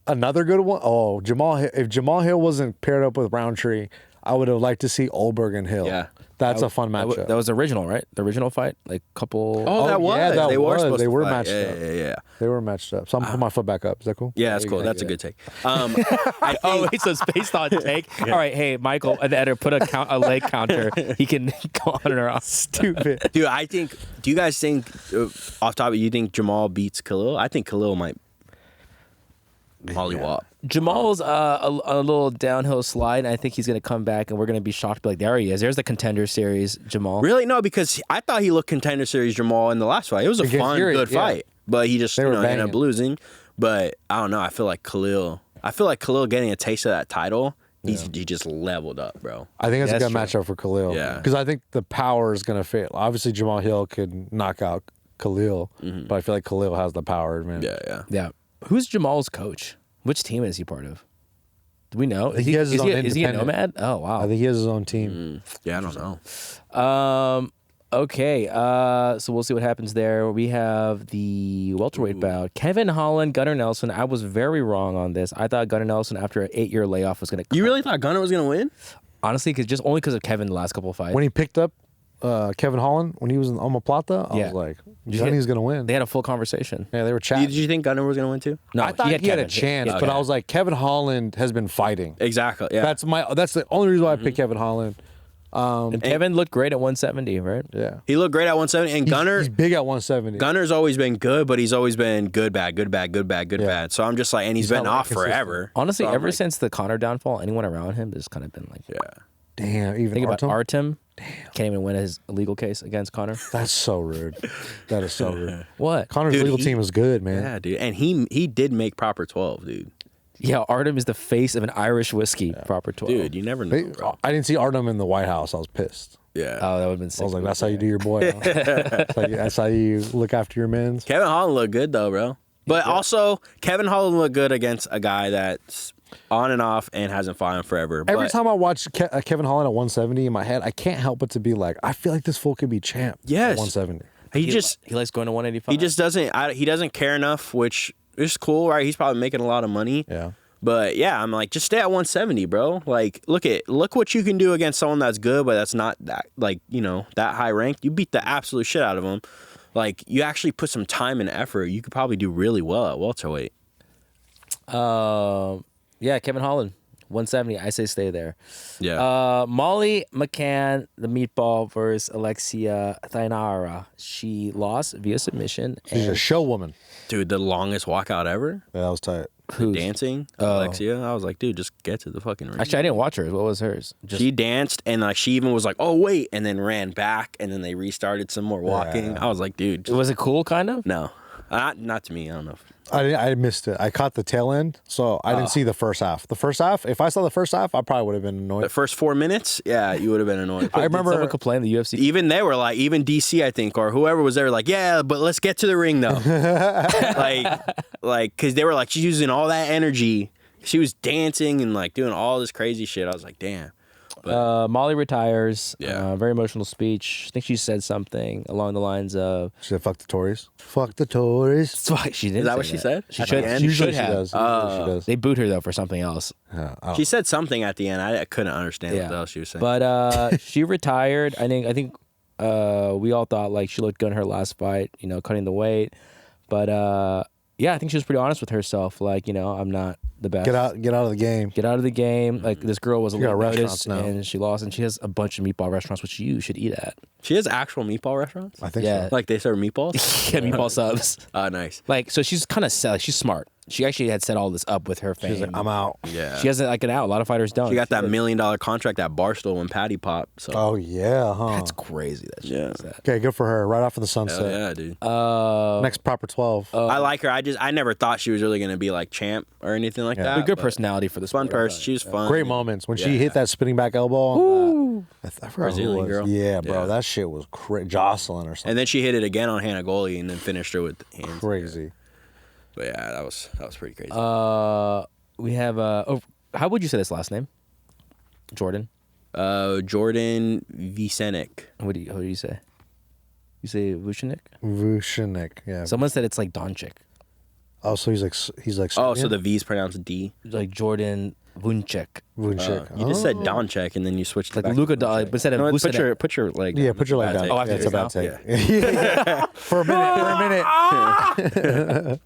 [SPEAKER 1] another good one? Oh, if Jamal Hill wasn't paired up with Roundtree, I would have liked to see Ulberg and Hill.
[SPEAKER 3] Yeah.
[SPEAKER 1] That's a fun matchup.
[SPEAKER 2] That was original, right? The original fight, like couple.
[SPEAKER 3] Oh, that was.
[SPEAKER 1] yeah, that
[SPEAKER 3] they were
[SPEAKER 1] was.
[SPEAKER 3] supposed
[SPEAKER 1] They
[SPEAKER 3] to
[SPEAKER 1] were
[SPEAKER 3] fight.
[SPEAKER 1] matched
[SPEAKER 3] yeah,
[SPEAKER 1] up.
[SPEAKER 3] Yeah.
[SPEAKER 1] They were matched up. So I'm putting my foot back up. Is that cool?
[SPEAKER 3] Yeah, that's cool. That's a good take. I
[SPEAKER 2] Oh
[SPEAKER 3] think,
[SPEAKER 2] wait, so it's based on take. All right, hey Michael, an editor, put a leg counter. He can go on or off.
[SPEAKER 1] Stupid.
[SPEAKER 3] dude, do you guys think, off topic, you think Jamal beats Khalil? I think Khalil might mollywop.
[SPEAKER 2] Jamal's a little downhill slide, and I think he's going to come back, and we're going to be shocked. Be like, there he is. There's the Contender Series, Jamal.
[SPEAKER 3] Really? No, because I thought he looked Contender Series Jamal in the last fight. It was a
[SPEAKER 1] Against
[SPEAKER 3] fun,
[SPEAKER 1] Yuri,
[SPEAKER 3] good
[SPEAKER 1] yeah.
[SPEAKER 3] fight. But he just
[SPEAKER 1] They were
[SPEAKER 3] ended up
[SPEAKER 1] banging.
[SPEAKER 3] losing. But I don't know. I feel like Khalil getting a taste of that title, he just leveled up, bro.
[SPEAKER 1] I think it's a
[SPEAKER 2] That's
[SPEAKER 1] good matchup for Khalil.
[SPEAKER 3] Yeah.
[SPEAKER 1] Because I think the power is going to fit. Obviously, Jamal Hill could knock out Khalil, but I feel like Khalil has the power, man.
[SPEAKER 3] Yeah.
[SPEAKER 2] Yeah. Who's Jamal's coach? Which team is he part of? Do we know?
[SPEAKER 1] he has his own
[SPEAKER 2] is he a
[SPEAKER 1] independent.
[SPEAKER 2] nomad? Oh wow.
[SPEAKER 1] I think he has his own team.
[SPEAKER 3] Yeah, I don't know.
[SPEAKER 2] Okay. So we'll see what happens there. We have the welterweight bout. Kevin Holland, Gunnar Nelson. I was very wrong on this. I thought Gunnar Nelson, after an 8-year layoff, was going to.
[SPEAKER 3] You really thought Gunnar was going to win?
[SPEAKER 2] Honestly, only because of Kevin the last couple of fights.
[SPEAKER 1] When he picked up Kevin Holland, when he was in Omoplata, I
[SPEAKER 2] Yeah.
[SPEAKER 1] was like, Gunny's going to win.
[SPEAKER 2] They had a full conversation.
[SPEAKER 1] Yeah, they were chatting.
[SPEAKER 3] Did you think Gunnar was going to win too?
[SPEAKER 2] No,
[SPEAKER 1] I thought he had a
[SPEAKER 2] Kevin.
[SPEAKER 1] chance,
[SPEAKER 2] Yeah,
[SPEAKER 1] but I was like, Kevin Holland has been fighting.
[SPEAKER 3] Exactly. Yeah.
[SPEAKER 1] That's the only reason why I picked Kevin Holland.
[SPEAKER 2] And Kevin looked great at 170, right?
[SPEAKER 1] Yeah.
[SPEAKER 3] He looked great at 170, and Gunnar.
[SPEAKER 1] He's big at 170.
[SPEAKER 3] Gunner's always been good, but he's always been good, bad, good, bad, good, bad, good,
[SPEAKER 1] Yeah.
[SPEAKER 3] bad. So I'm just like, and he's been
[SPEAKER 1] not
[SPEAKER 3] off
[SPEAKER 1] consistent.
[SPEAKER 3] forever.
[SPEAKER 2] Honestly,
[SPEAKER 3] So I'm
[SPEAKER 2] ever
[SPEAKER 3] like,
[SPEAKER 2] since the Connor downfall, anyone around him has kind of been like,
[SPEAKER 3] yeah.
[SPEAKER 1] Damn, even
[SPEAKER 2] think about
[SPEAKER 1] Artem?
[SPEAKER 2] Artem. Can't even win his legal case against Connor.
[SPEAKER 1] That's so rude. That is so rude.
[SPEAKER 2] What?
[SPEAKER 1] Connor's
[SPEAKER 3] Dude,
[SPEAKER 1] legal
[SPEAKER 3] he-
[SPEAKER 1] team is good, man.
[SPEAKER 3] Yeah, dude. And he did make proper 12, dude.
[SPEAKER 2] Yeah, Artem is the face of an Irish whiskey, proper 12.
[SPEAKER 3] Dude, you never know, bro.
[SPEAKER 1] I didn't see Artem in the White House. I was pissed.
[SPEAKER 3] Yeah.
[SPEAKER 2] Oh, that would have been sick.
[SPEAKER 1] I was like, that's how you do your boy. Huh? That's how you look after your men's.
[SPEAKER 3] Kevin Holland looked good though, bro. But also, Kevin Holland looked good against a guy that's on and off and hasn't fought in forever.
[SPEAKER 1] Every
[SPEAKER 3] But
[SPEAKER 1] time I watch Kevin Holland at 170 in my head, I can't help but to be like, I feel like this fool could be champ.
[SPEAKER 3] Yes.
[SPEAKER 1] At 170.
[SPEAKER 2] he likes going to 185.
[SPEAKER 3] he just doesn't he doesn't care enough, which is cool, right? He's probably making a lot of money.
[SPEAKER 1] Yeah.
[SPEAKER 3] But yeah, I'm like, just stay at 170, bro. Like, look what you can do against someone that's good, but that's not that, like, you know, that high ranked. You beat the absolute shit out of them. Like, you actually put some time and effort. You could probably do really well at welterweight.
[SPEAKER 2] Yeah, Kevin Holland, 170. I say stay there.
[SPEAKER 3] Yeah.
[SPEAKER 2] Molly Mccann, the meatball versus Alexia Thainara. She lost via submission.
[SPEAKER 1] She's a show woman.
[SPEAKER 3] Dude, the longest walkout ever.
[SPEAKER 1] Yeah, that was tight.
[SPEAKER 2] Who's-
[SPEAKER 3] Dancing. Alexia. I was like, dude, just get to the fucking ring.
[SPEAKER 2] Actually, I didn't watch hers. What was hers? Just
[SPEAKER 3] She danced and like she even was like, oh wait, and then ran back and then they restarted some more walking.
[SPEAKER 1] Yeah.
[SPEAKER 3] I was like, dude, just,
[SPEAKER 2] was it cool, kind of?
[SPEAKER 3] no, not to me. I don't know.
[SPEAKER 1] I missed it. I caught the tail end, so I didn't see the first half. The first half, if I saw the first half, I probably would have been annoyed.
[SPEAKER 3] The first 4 minutes, yeah, you would have been annoyed.
[SPEAKER 1] I
[SPEAKER 2] Did
[SPEAKER 1] remember
[SPEAKER 2] someone complain the UFC.
[SPEAKER 3] Even they were like, even DC, I think, or whoever was there, like, yeah, but let's get to the ring though. like, cause they were like, she's using all that energy. She was dancing and like doing all this crazy shit. I was like, damn.
[SPEAKER 2] Molly retires.
[SPEAKER 3] Yeah.
[SPEAKER 2] Very emotional speech. I think she said something along the lines of.
[SPEAKER 1] she said, "Fuck the Tories." Fuck the Tories.
[SPEAKER 2] She didn't.
[SPEAKER 3] Is that
[SPEAKER 2] say
[SPEAKER 3] what she said?
[SPEAKER 2] She
[SPEAKER 3] At
[SPEAKER 2] should.
[SPEAKER 3] the end?
[SPEAKER 2] She
[SPEAKER 1] Usually
[SPEAKER 2] should
[SPEAKER 1] she
[SPEAKER 2] have.
[SPEAKER 1] does. Usually she does.
[SPEAKER 2] They booed her though for something else.
[SPEAKER 3] She said something at the end. I couldn't understand what the hell she was saying.
[SPEAKER 2] But she retired. I think we all thought like she looked good in her last fight, cutting the weight. But yeah, I think she was pretty honest with herself. Like, I'm not The best.
[SPEAKER 1] Get out of the game.
[SPEAKER 2] Get out of the game. Like this girl was a
[SPEAKER 1] got
[SPEAKER 2] little
[SPEAKER 1] restaurants
[SPEAKER 2] noticed
[SPEAKER 1] now.
[SPEAKER 2] and she lost, and she has a bunch of meatball restaurants which you should eat at.
[SPEAKER 3] She has actual meatball restaurants?
[SPEAKER 1] I think
[SPEAKER 2] Yeah.
[SPEAKER 1] so.
[SPEAKER 3] Like they serve meatballs?
[SPEAKER 2] Yeah, meatball subs.
[SPEAKER 3] Nice.
[SPEAKER 2] Like so, she's kind of set. Like, she's smart. She actually had set all this up with her fame.
[SPEAKER 1] She's like, I'm out.
[SPEAKER 3] Yeah.
[SPEAKER 2] She has like an out. A lot of fighters don't.
[SPEAKER 3] She got that $1 million contract at Barstool when Patty popped. So.
[SPEAKER 1] Oh yeah, huh?
[SPEAKER 2] That's crazy. That shit is that.
[SPEAKER 1] Okay, good for her. Right off in the
[SPEAKER 3] Hell
[SPEAKER 1] sunset.
[SPEAKER 3] yeah, dude.
[SPEAKER 1] Next proper 12.
[SPEAKER 3] I like her. I never thought she was really gonna be like champ or anything like that.
[SPEAKER 2] A good
[SPEAKER 3] but
[SPEAKER 2] personality for this
[SPEAKER 3] Fun person. She was fun.
[SPEAKER 1] Great moments when she
[SPEAKER 3] Yeah.
[SPEAKER 1] hit that spinning back elbow. On I forgot who it
[SPEAKER 3] Brazilian
[SPEAKER 1] was.
[SPEAKER 3] girl.
[SPEAKER 1] Yeah, bro,
[SPEAKER 3] Yeah.
[SPEAKER 1] that shit was Jocelyn or something.
[SPEAKER 3] And then she hit it again on Hannah Goli and then finished her with hands.
[SPEAKER 1] Crazy.
[SPEAKER 3] But yeah, that was pretty crazy.
[SPEAKER 2] We have. How would you say this last name? Jordan.
[SPEAKER 3] Jordan Visenik.
[SPEAKER 2] How do you say? You say Vucinic?
[SPEAKER 1] Vucinic. Yeah.
[SPEAKER 2] Someone said it's like Doncic.
[SPEAKER 1] Oh, so he's like.
[SPEAKER 3] Oh, so
[SPEAKER 1] Serbian?
[SPEAKER 3] the V's pronounced D.
[SPEAKER 2] Like Jordan Vuncek.
[SPEAKER 1] Vucinic.
[SPEAKER 3] You just said Doncic and then you switched it
[SPEAKER 2] Like
[SPEAKER 3] back
[SPEAKER 2] Luka
[SPEAKER 3] to Doncic.
[SPEAKER 2] But instead of
[SPEAKER 3] No,
[SPEAKER 2] Vucinic.
[SPEAKER 3] put your leg.
[SPEAKER 1] Yeah,
[SPEAKER 3] down.
[SPEAKER 1] put your leg
[SPEAKER 3] Bad
[SPEAKER 1] down.
[SPEAKER 3] take.
[SPEAKER 2] Oh, I have to
[SPEAKER 1] Yeah, it's a
[SPEAKER 2] do
[SPEAKER 1] bad
[SPEAKER 2] this
[SPEAKER 1] take. For a minute.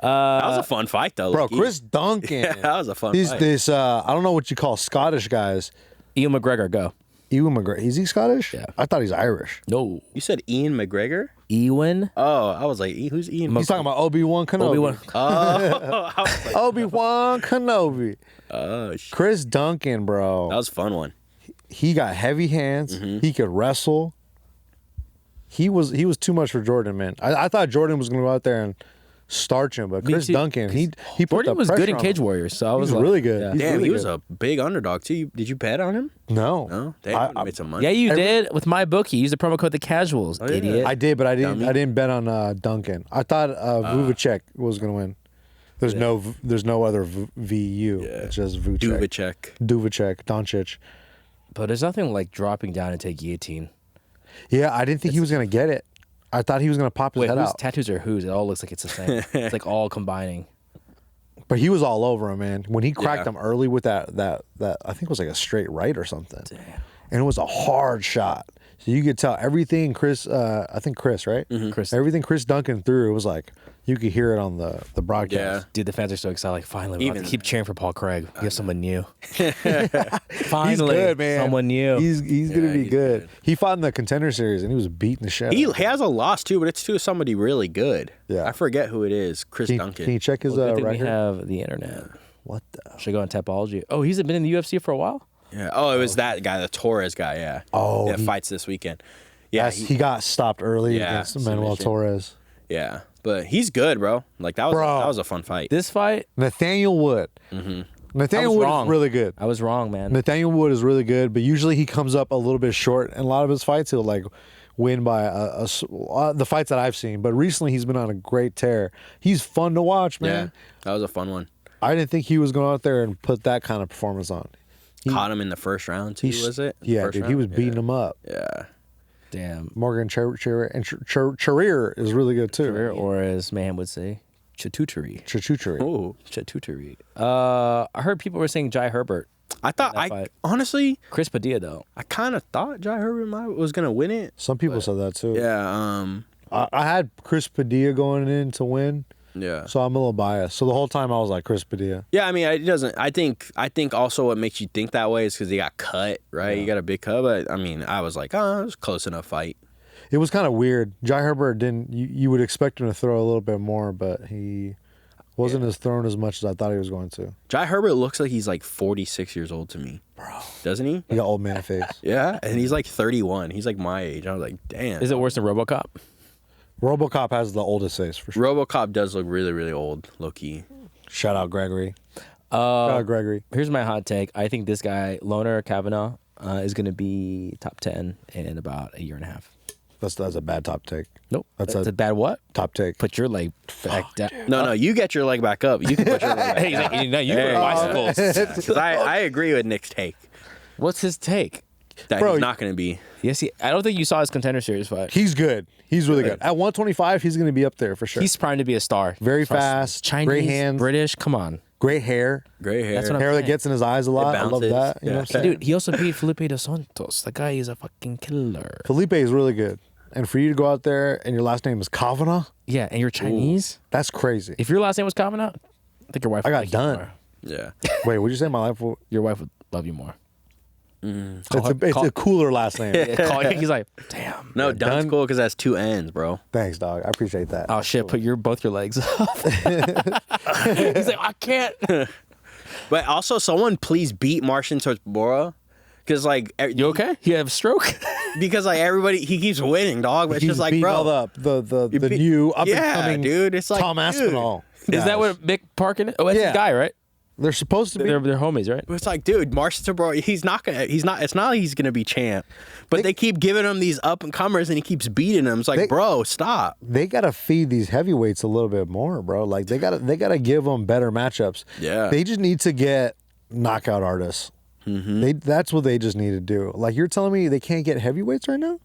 [SPEAKER 3] That was a fun fight though.
[SPEAKER 1] Bro,
[SPEAKER 3] low-key.
[SPEAKER 1] Chris Duncan.
[SPEAKER 3] Yeah, that was a fun
[SPEAKER 1] He's
[SPEAKER 3] fight.
[SPEAKER 1] this. I don't know what you call Scottish guys.
[SPEAKER 2] Ian McGregor, go.
[SPEAKER 1] Ewan McGregor. Is he Scottish?
[SPEAKER 2] Yeah.
[SPEAKER 1] I thought he's Irish.
[SPEAKER 2] No.
[SPEAKER 3] You said Ian McGregor?
[SPEAKER 2] Ewan.
[SPEAKER 3] Oh, I was like, who's Ian?
[SPEAKER 1] He's talking about Obi-Wan Kenobi.
[SPEAKER 2] Obi-Wan.
[SPEAKER 3] Oh, I was like,
[SPEAKER 1] Obi-Wan Kenobi.
[SPEAKER 3] oh, shit.
[SPEAKER 1] Chris Duncan, bro.
[SPEAKER 3] That was a fun one.
[SPEAKER 1] He got heavy hands.
[SPEAKER 3] Mm-hmm.
[SPEAKER 1] He could wrestle. He was too much for Jordan, man. I thought Jordan was going to go out there and starch him, but
[SPEAKER 2] Me
[SPEAKER 1] Chris
[SPEAKER 2] too,
[SPEAKER 1] Duncan, he put
[SPEAKER 2] Jordan
[SPEAKER 1] the
[SPEAKER 2] was good
[SPEAKER 1] pressure
[SPEAKER 2] in
[SPEAKER 1] on
[SPEAKER 2] Cage
[SPEAKER 1] him.
[SPEAKER 2] Warriors, so I
[SPEAKER 1] He
[SPEAKER 2] was
[SPEAKER 1] was
[SPEAKER 2] like,
[SPEAKER 1] really good.
[SPEAKER 2] yeah.
[SPEAKER 1] He's
[SPEAKER 3] Damn,
[SPEAKER 1] really
[SPEAKER 3] he was
[SPEAKER 1] good.
[SPEAKER 3] a big underdog too. Did you bet on him?
[SPEAKER 1] No.
[SPEAKER 3] No, damn, made some money.
[SPEAKER 2] Yeah, you did with my bookie. Use the promo code the Casuals,
[SPEAKER 3] yeah.
[SPEAKER 2] idiot.
[SPEAKER 1] I did, but I didn't.
[SPEAKER 3] Dummy.
[SPEAKER 1] I didn't bet on Duncan. I thought Vuvacek was going to win. There's no other VU. It's just Vucek. Duvacek, Doncic.
[SPEAKER 2] But there's nothing like dropping down and take guillotine.
[SPEAKER 1] Yeah, I didn't think he was going to get it. I thought he was going to pop his
[SPEAKER 2] Wait,
[SPEAKER 1] head
[SPEAKER 2] whose
[SPEAKER 1] out.
[SPEAKER 2] tattoos are whose? It all looks like it's the same. It's like all combining.
[SPEAKER 1] But he was all over him, man. When he cracked
[SPEAKER 3] Yeah.
[SPEAKER 1] him early with that I think it was like a straight right or something. Damn. And it was a hard shot. So you could tell everything Chris, I think Chris, right?
[SPEAKER 2] Chris.
[SPEAKER 1] Everything Chris Duncan threw, it was like, you could hear it on the broadcast.
[SPEAKER 3] Yeah.
[SPEAKER 2] Dude, the fans are so excited. Like, finally, we have to
[SPEAKER 3] Even-
[SPEAKER 2] keep cheering for Paul Craig. We have someone new.
[SPEAKER 1] He's
[SPEAKER 2] Finally,
[SPEAKER 1] good, man.
[SPEAKER 2] someone new.
[SPEAKER 1] He's going to be
[SPEAKER 3] he's
[SPEAKER 1] good.
[SPEAKER 3] good.
[SPEAKER 1] He fought in the contender series, and he was beating the shit
[SPEAKER 3] He
[SPEAKER 1] out of him.
[SPEAKER 3] has a loss too, but it's to somebody really good.
[SPEAKER 1] Yeah.
[SPEAKER 3] I forget who it is. Chris
[SPEAKER 1] Can
[SPEAKER 3] Duncan.
[SPEAKER 1] you check his
[SPEAKER 2] Well, good thing we
[SPEAKER 1] record?
[SPEAKER 2] have the internet.
[SPEAKER 1] What the?
[SPEAKER 2] Should I go on Tapology? Oh, he's been in the UFC for a while?
[SPEAKER 3] Yeah. Oh, it was that guy, the Torres guy. Yeah.
[SPEAKER 1] Oh,
[SPEAKER 3] that
[SPEAKER 1] he-
[SPEAKER 3] fights this weekend. Yeah.
[SPEAKER 1] Yes, he got stopped early
[SPEAKER 3] Yeah,
[SPEAKER 1] against Manuel
[SPEAKER 3] submission.
[SPEAKER 1] Torres.
[SPEAKER 3] yeah. But he's good, bro. Like that was a fun fight.
[SPEAKER 2] This fight,
[SPEAKER 1] Nathaniel Wood. Nathaniel
[SPEAKER 2] I was
[SPEAKER 1] Wood
[SPEAKER 2] wrong.
[SPEAKER 1] is really good.
[SPEAKER 2] I was wrong, man.
[SPEAKER 1] Nathaniel Wood is really good, but usually he comes up a little bit short. And a lot of his fights, he'll like win by the fights that I've seen. But recently, he's been on a great tear. He's fun to watch,
[SPEAKER 3] Yeah.
[SPEAKER 1] man.
[SPEAKER 3] That was a fun one.
[SPEAKER 1] I didn't think he was going out there and put that kind of performance on.
[SPEAKER 3] Caught him in the first round too, was it?
[SPEAKER 1] Yeah,
[SPEAKER 3] First
[SPEAKER 1] dude, he
[SPEAKER 3] round?
[SPEAKER 1] was beating him up.
[SPEAKER 3] Yeah.
[SPEAKER 2] Damn.
[SPEAKER 1] Morgan Charrier is really good too.
[SPEAKER 2] Or as Mayhem would say, Charcuterie.
[SPEAKER 1] Charcuterie.
[SPEAKER 3] Oh.
[SPEAKER 2] Charcuterie. I heard people were saying Jai Herbert.
[SPEAKER 3] I thought
[SPEAKER 2] that fight.
[SPEAKER 3] honestly,
[SPEAKER 2] Chris Padilla, though.
[SPEAKER 3] I kind of thought Jai Herbert was gonna win it.
[SPEAKER 1] Some people said that too.
[SPEAKER 3] Yeah.
[SPEAKER 1] I had Chris Padilla going in to win,
[SPEAKER 3] Yeah.
[SPEAKER 1] so I'm a little biased. So the whole time I was like Chris Padilla.
[SPEAKER 3] Yeah, I mean, it doesn't. I think also what makes you think that way is because he got cut, right? You got a big cut, but I mean, I was like, oh, it was a close enough fight.
[SPEAKER 1] It was kind of weird. Jai Herbert didn't. You would expect him to throw a little bit more, but he wasn't as thrown as much as I thought he was going to.
[SPEAKER 3] Jai Herbert looks like he's like 46 years old to me, bro. Doesn't he?
[SPEAKER 1] He got old man face.
[SPEAKER 3] Yeah, and he's like 31. He's like my age. I was like, damn.
[SPEAKER 2] Is it worse than RoboCop?
[SPEAKER 1] RoboCop has the oldest face for sure.
[SPEAKER 3] RoboCop does look really, really old, low key.
[SPEAKER 1] Shout out Gregory. Shout out Gregory.
[SPEAKER 2] Here's my hot take. I think this guy, Loner Kavanaugh, is going to be top 10 in about a year and a half.
[SPEAKER 1] That's a bad top take.
[SPEAKER 2] Nope.
[SPEAKER 1] That's
[SPEAKER 2] That's
[SPEAKER 1] a-
[SPEAKER 2] a bad what?
[SPEAKER 1] Top take.
[SPEAKER 2] Put your leg back down.
[SPEAKER 3] No, you get your leg back up. You can put your leg back
[SPEAKER 2] Hey, he's
[SPEAKER 3] down.
[SPEAKER 2] like, no, you
[SPEAKER 3] Hey.
[SPEAKER 2] go to bicycles.
[SPEAKER 3] Because I agree with Nick's take
[SPEAKER 2] What's his take?
[SPEAKER 3] that
[SPEAKER 1] Bro,
[SPEAKER 3] he's not going to be.
[SPEAKER 2] Yes, I don't think you saw his contender series fight.
[SPEAKER 1] He's good. He's really good. At 125, he's going to be up there for sure.
[SPEAKER 2] He's primed to be a star.
[SPEAKER 1] Very
[SPEAKER 2] Trust me.
[SPEAKER 1] fast,
[SPEAKER 2] Chinese,
[SPEAKER 1] great hands.
[SPEAKER 2] British. Come on,
[SPEAKER 1] Great hair.
[SPEAKER 3] Gray hair.
[SPEAKER 2] That's what I'm
[SPEAKER 1] Hair that
[SPEAKER 2] saying.
[SPEAKER 1] gets in his eyes a lot. I love
[SPEAKER 3] bounces.
[SPEAKER 1] that. You know what I'm
[SPEAKER 3] Yeah.
[SPEAKER 1] saying?
[SPEAKER 2] dude. He also beat Felipe dos Santos. That guy is a fucking killer.
[SPEAKER 1] Felipe is really good. And for you to go out there and your last name is Kavanaugh,
[SPEAKER 2] Yeah, and you're Chinese.
[SPEAKER 1] that's crazy.
[SPEAKER 2] If your last name was Kavanaugh, I think your wife.
[SPEAKER 1] I
[SPEAKER 2] would
[SPEAKER 1] got
[SPEAKER 2] like you
[SPEAKER 1] done.
[SPEAKER 2] more.
[SPEAKER 3] Yeah.
[SPEAKER 1] Wait, would you say my life?
[SPEAKER 2] Your wife would love you more.
[SPEAKER 1] It's a cooler last name.
[SPEAKER 2] He's like, damn.
[SPEAKER 3] No,
[SPEAKER 1] Yeah,
[SPEAKER 3] Dun's
[SPEAKER 1] Dun-
[SPEAKER 3] cool because that's 2 N's, bro.
[SPEAKER 1] Thanks, dog. I appreciate that.
[SPEAKER 2] Oh shit! Put both your legs up. He's like, I can't.
[SPEAKER 3] But also, someone please beat Marcin Tybura. Because, like...
[SPEAKER 2] You okay? You have a stroke?
[SPEAKER 3] Because, like, everybody... He keeps winning, dog. But it's
[SPEAKER 1] He's
[SPEAKER 3] just like,
[SPEAKER 1] beating
[SPEAKER 3] bro...
[SPEAKER 1] all the new up and coming
[SPEAKER 3] dude. It's like,
[SPEAKER 1] Tom Aspinall.
[SPEAKER 2] Is that what Mick Parkin? Oh, that's
[SPEAKER 1] Yeah.
[SPEAKER 2] the guy, right?
[SPEAKER 1] They're supposed to be?
[SPEAKER 2] They're homies, right?
[SPEAKER 3] It's like, dude, Marcin Tybura, it's not like he's gonna be champ. But they keep giving him these up and comers and he keeps beating them. It's like, bro, stop.
[SPEAKER 1] They gotta feed these heavyweights a little bit more, bro. Like they gotta give them better matchups.
[SPEAKER 3] Yeah.
[SPEAKER 1] They just need to get knockout artists. That's what they just need to do. Like you're telling me they can't get heavyweights right now?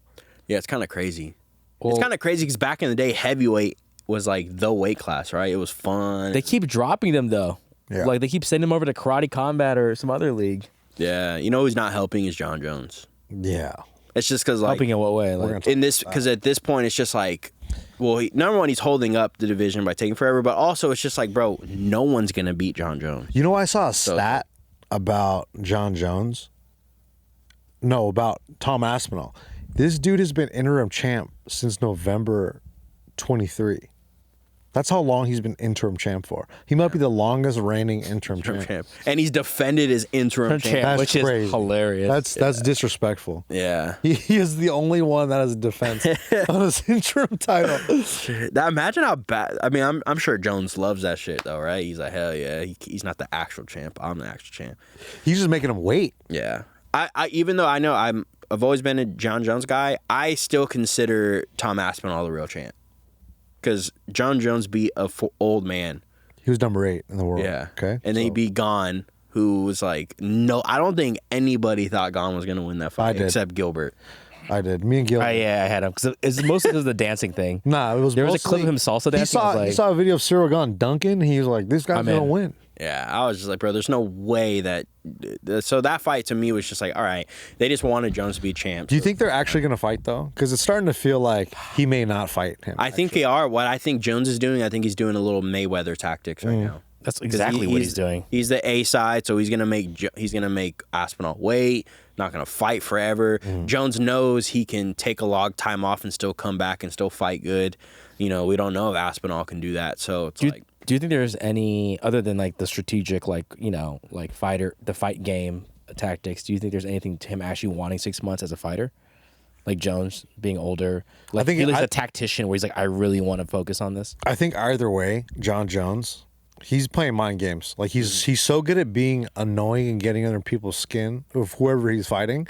[SPEAKER 3] Yeah, it's kind of crazy.
[SPEAKER 2] Well,
[SPEAKER 3] it's kind of crazy because back in the day, heavyweight was like the weight class, right? It was fun.
[SPEAKER 2] They keep dropping them though.
[SPEAKER 1] Yeah.
[SPEAKER 2] Like they keep sending them over to Karate Combat or some other league.
[SPEAKER 3] Yeah, you know who's not helping is Jon Jones.
[SPEAKER 1] Yeah.
[SPEAKER 3] It's just because like
[SPEAKER 2] Helping in what way? Like,
[SPEAKER 3] in this, because at this point it's just like, well, number one, he's holding up the division by taking forever, but also it's just like, bro, no one's gonna beat Jon Jones.
[SPEAKER 1] You know, I saw a stat about Jon Jones. No, about Tom Aspinall. This dude has been interim champ since November 23. That's how long he's been interim champ for. He might be the longest reigning interim champ.
[SPEAKER 3] And he's defended his interim champ.
[SPEAKER 1] That's
[SPEAKER 2] which
[SPEAKER 1] crazy.
[SPEAKER 2] is hilarious.
[SPEAKER 1] That's disrespectful.
[SPEAKER 3] Yeah.
[SPEAKER 1] He is the only one that has a defense on his interim title.
[SPEAKER 3] Imagine how bad. I mean, I'm sure Jones loves that shit though, right? He's like, hell yeah. He's not the actual champ. I'm the actual champ.
[SPEAKER 1] He's just making him wait.
[SPEAKER 3] Yeah. I even though I know I've always been a Jon Jones guy, I still consider Tom Aspinall the real champ. Because Jon Jones beat a old man.
[SPEAKER 1] He was number 8 in the world.
[SPEAKER 3] Yeah.
[SPEAKER 1] Okay.
[SPEAKER 3] And then he beat Gon, who was like, no, I don't think anybody thought Gon was going to win that fight
[SPEAKER 1] I did.
[SPEAKER 3] except Gilbert.
[SPEAKER 1] I did. Me and Gil.
[SPEAKER 2] yeah, I had him because it's mostly because of the dancing thing.
[SPEAKER 1] Nah, it was
[SPEAKER 2] There was a
[SPEAKER 1] mostly,
[SPEAKER 2] clip of him salsa dancing.
[SPEAKER 1] He saw a video of Cyril Gone Duncan. He was like, this guy's going to win.
[SPEAKER 3] Yeah, I was just like, bro, there's no way that. So that fight to me was just like, all right, they just wanted Jones to be champ.
[SPEAKER 1] Do you think they're actually going to fight, though? Because it's starting to feel like he may not fight him.
[SPEAKER 3] I think they are. What I think Jones is doing, I think he's doing a little Mayweather tactics right now.
[SPEAKER 2] That's exactly what he's doing.
[SPEAKER 3] He's the A side, so he's gonna make Aspinall wait. Not gonna fight forever. Jones knows he can take a long time off and still come back and still fight good. You know, we don't know if Aspinall can do that. So it's like.
[SPEAKER 2] Do you think there's any other than like the strategic, like like the fight game tactics? Do you think there's anything to him actually wanting 6 months as a fighter, like Jones being older? Like, I think he's a tactician where he's like, I really want to focus on this.
[SPEAKER 1] I think either way, Jon Jones, he's playing mind games. Like he's so good at being annoying and getting under people's skin of whoever he's fighting.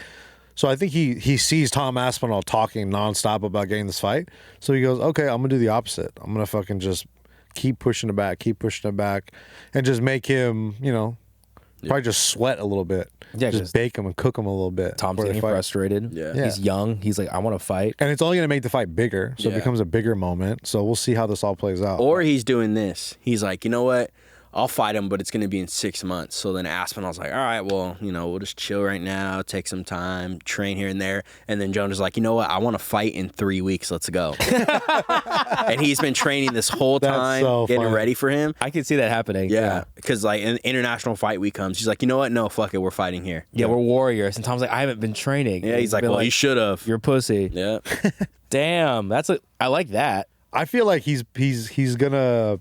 [SPEAKER 1] So I think he sees Tom Aspinall talking nonstop about getting this fight. So he goes, okay, I'm gonna do the opposite. I'm gonna fucking just keep pushing it back, and just make him, probably just sweat a little bit.
[SPEAKER 2] Yeah,
[SPEAKER 1] just bake him and cook him a little bit.
[SPEAKER 2] Tom's getting frustrated.
[SPEAKER 3] Yeah.
[SPEAKER 2] He's young. He's like, I want to fight.
[SPEAKER 1] And it's only going to make the fight bigger, so it becomes a bigger moment. So we'll see how this all plays out.
[SPEAKER 3] Or he's doing this. He's like, you know what? I'll fight him, but it's going to be in 6 months. So then Aspinall's like, all right, well, we'll just chill right now, take some time, train here and there. And then Jones is like, you know what? I want to fight in 3 weeks. Let's go. And he's been training this whole time, getting ready for him.
[SPEAKER 2] I can see that happening.
[SPEAKER 3] Yeah. Because like an international fight week comes. He's like, you know what? No, fuck it. We're fighting here.
[SPEAKER 2] Yeah, we're warriors. And Tom's like, I haven't been training.
[SPEAKER 3] Yeah, he's like, well, you should have.
[SPEAKER 2] You're a pussy.
[SPEAKER 3] Yeah.
[SPEAKER 2] Damn. I like that.
[SPEAKER 1] I feel like he's going to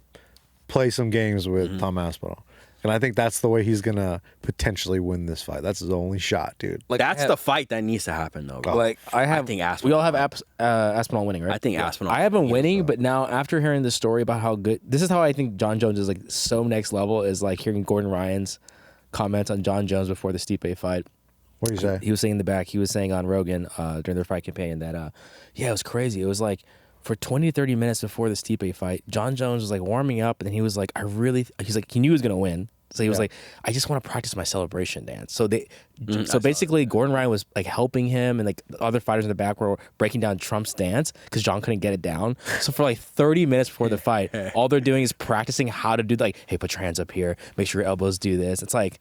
[SPEAKER 1] play some games with Tom Aspinall. And I think that's the way he's going to potentially win this fight. That's his only shot, dude.
[SPEAKER 3] Like that's the fight that needs to happen, though. Bro.
[SPEAKER 2] Like I think
[SPEAKER 3] Aspinall.
[SPEAKER 2] We all have Aspinall winning, right?
[SPEAKER 3] I think Aspinall.
[SPEAKER 2] I have him winning, but now after hearing the story about how good, this is how I think Jon Jones is like so next level, is like hearing Gordon Ryan's comments on Jon Jones before the Stipe fight.
[SPEAKER 1] What do you say?
[SPEAKER 2] He was saying in the back, he was saying on Rogan during their fight campaign that, it was crazy. It was like for 20 to 30 minutes before the Stipe fight, Jon Jones was like warming up, and then he was like, he's like, he knew he was going to win. So he was like, I just want to practice my celebration dance. So basically Gordon Ryan was like helping him, and like the other fighters in the back were breaking down Trump's dance because Jon couldn't get it down. So for like 30 minutes before the fight, all they're doing is practicing how to do, like, hey, put your hands up here, make sure your elbows do this. It's like,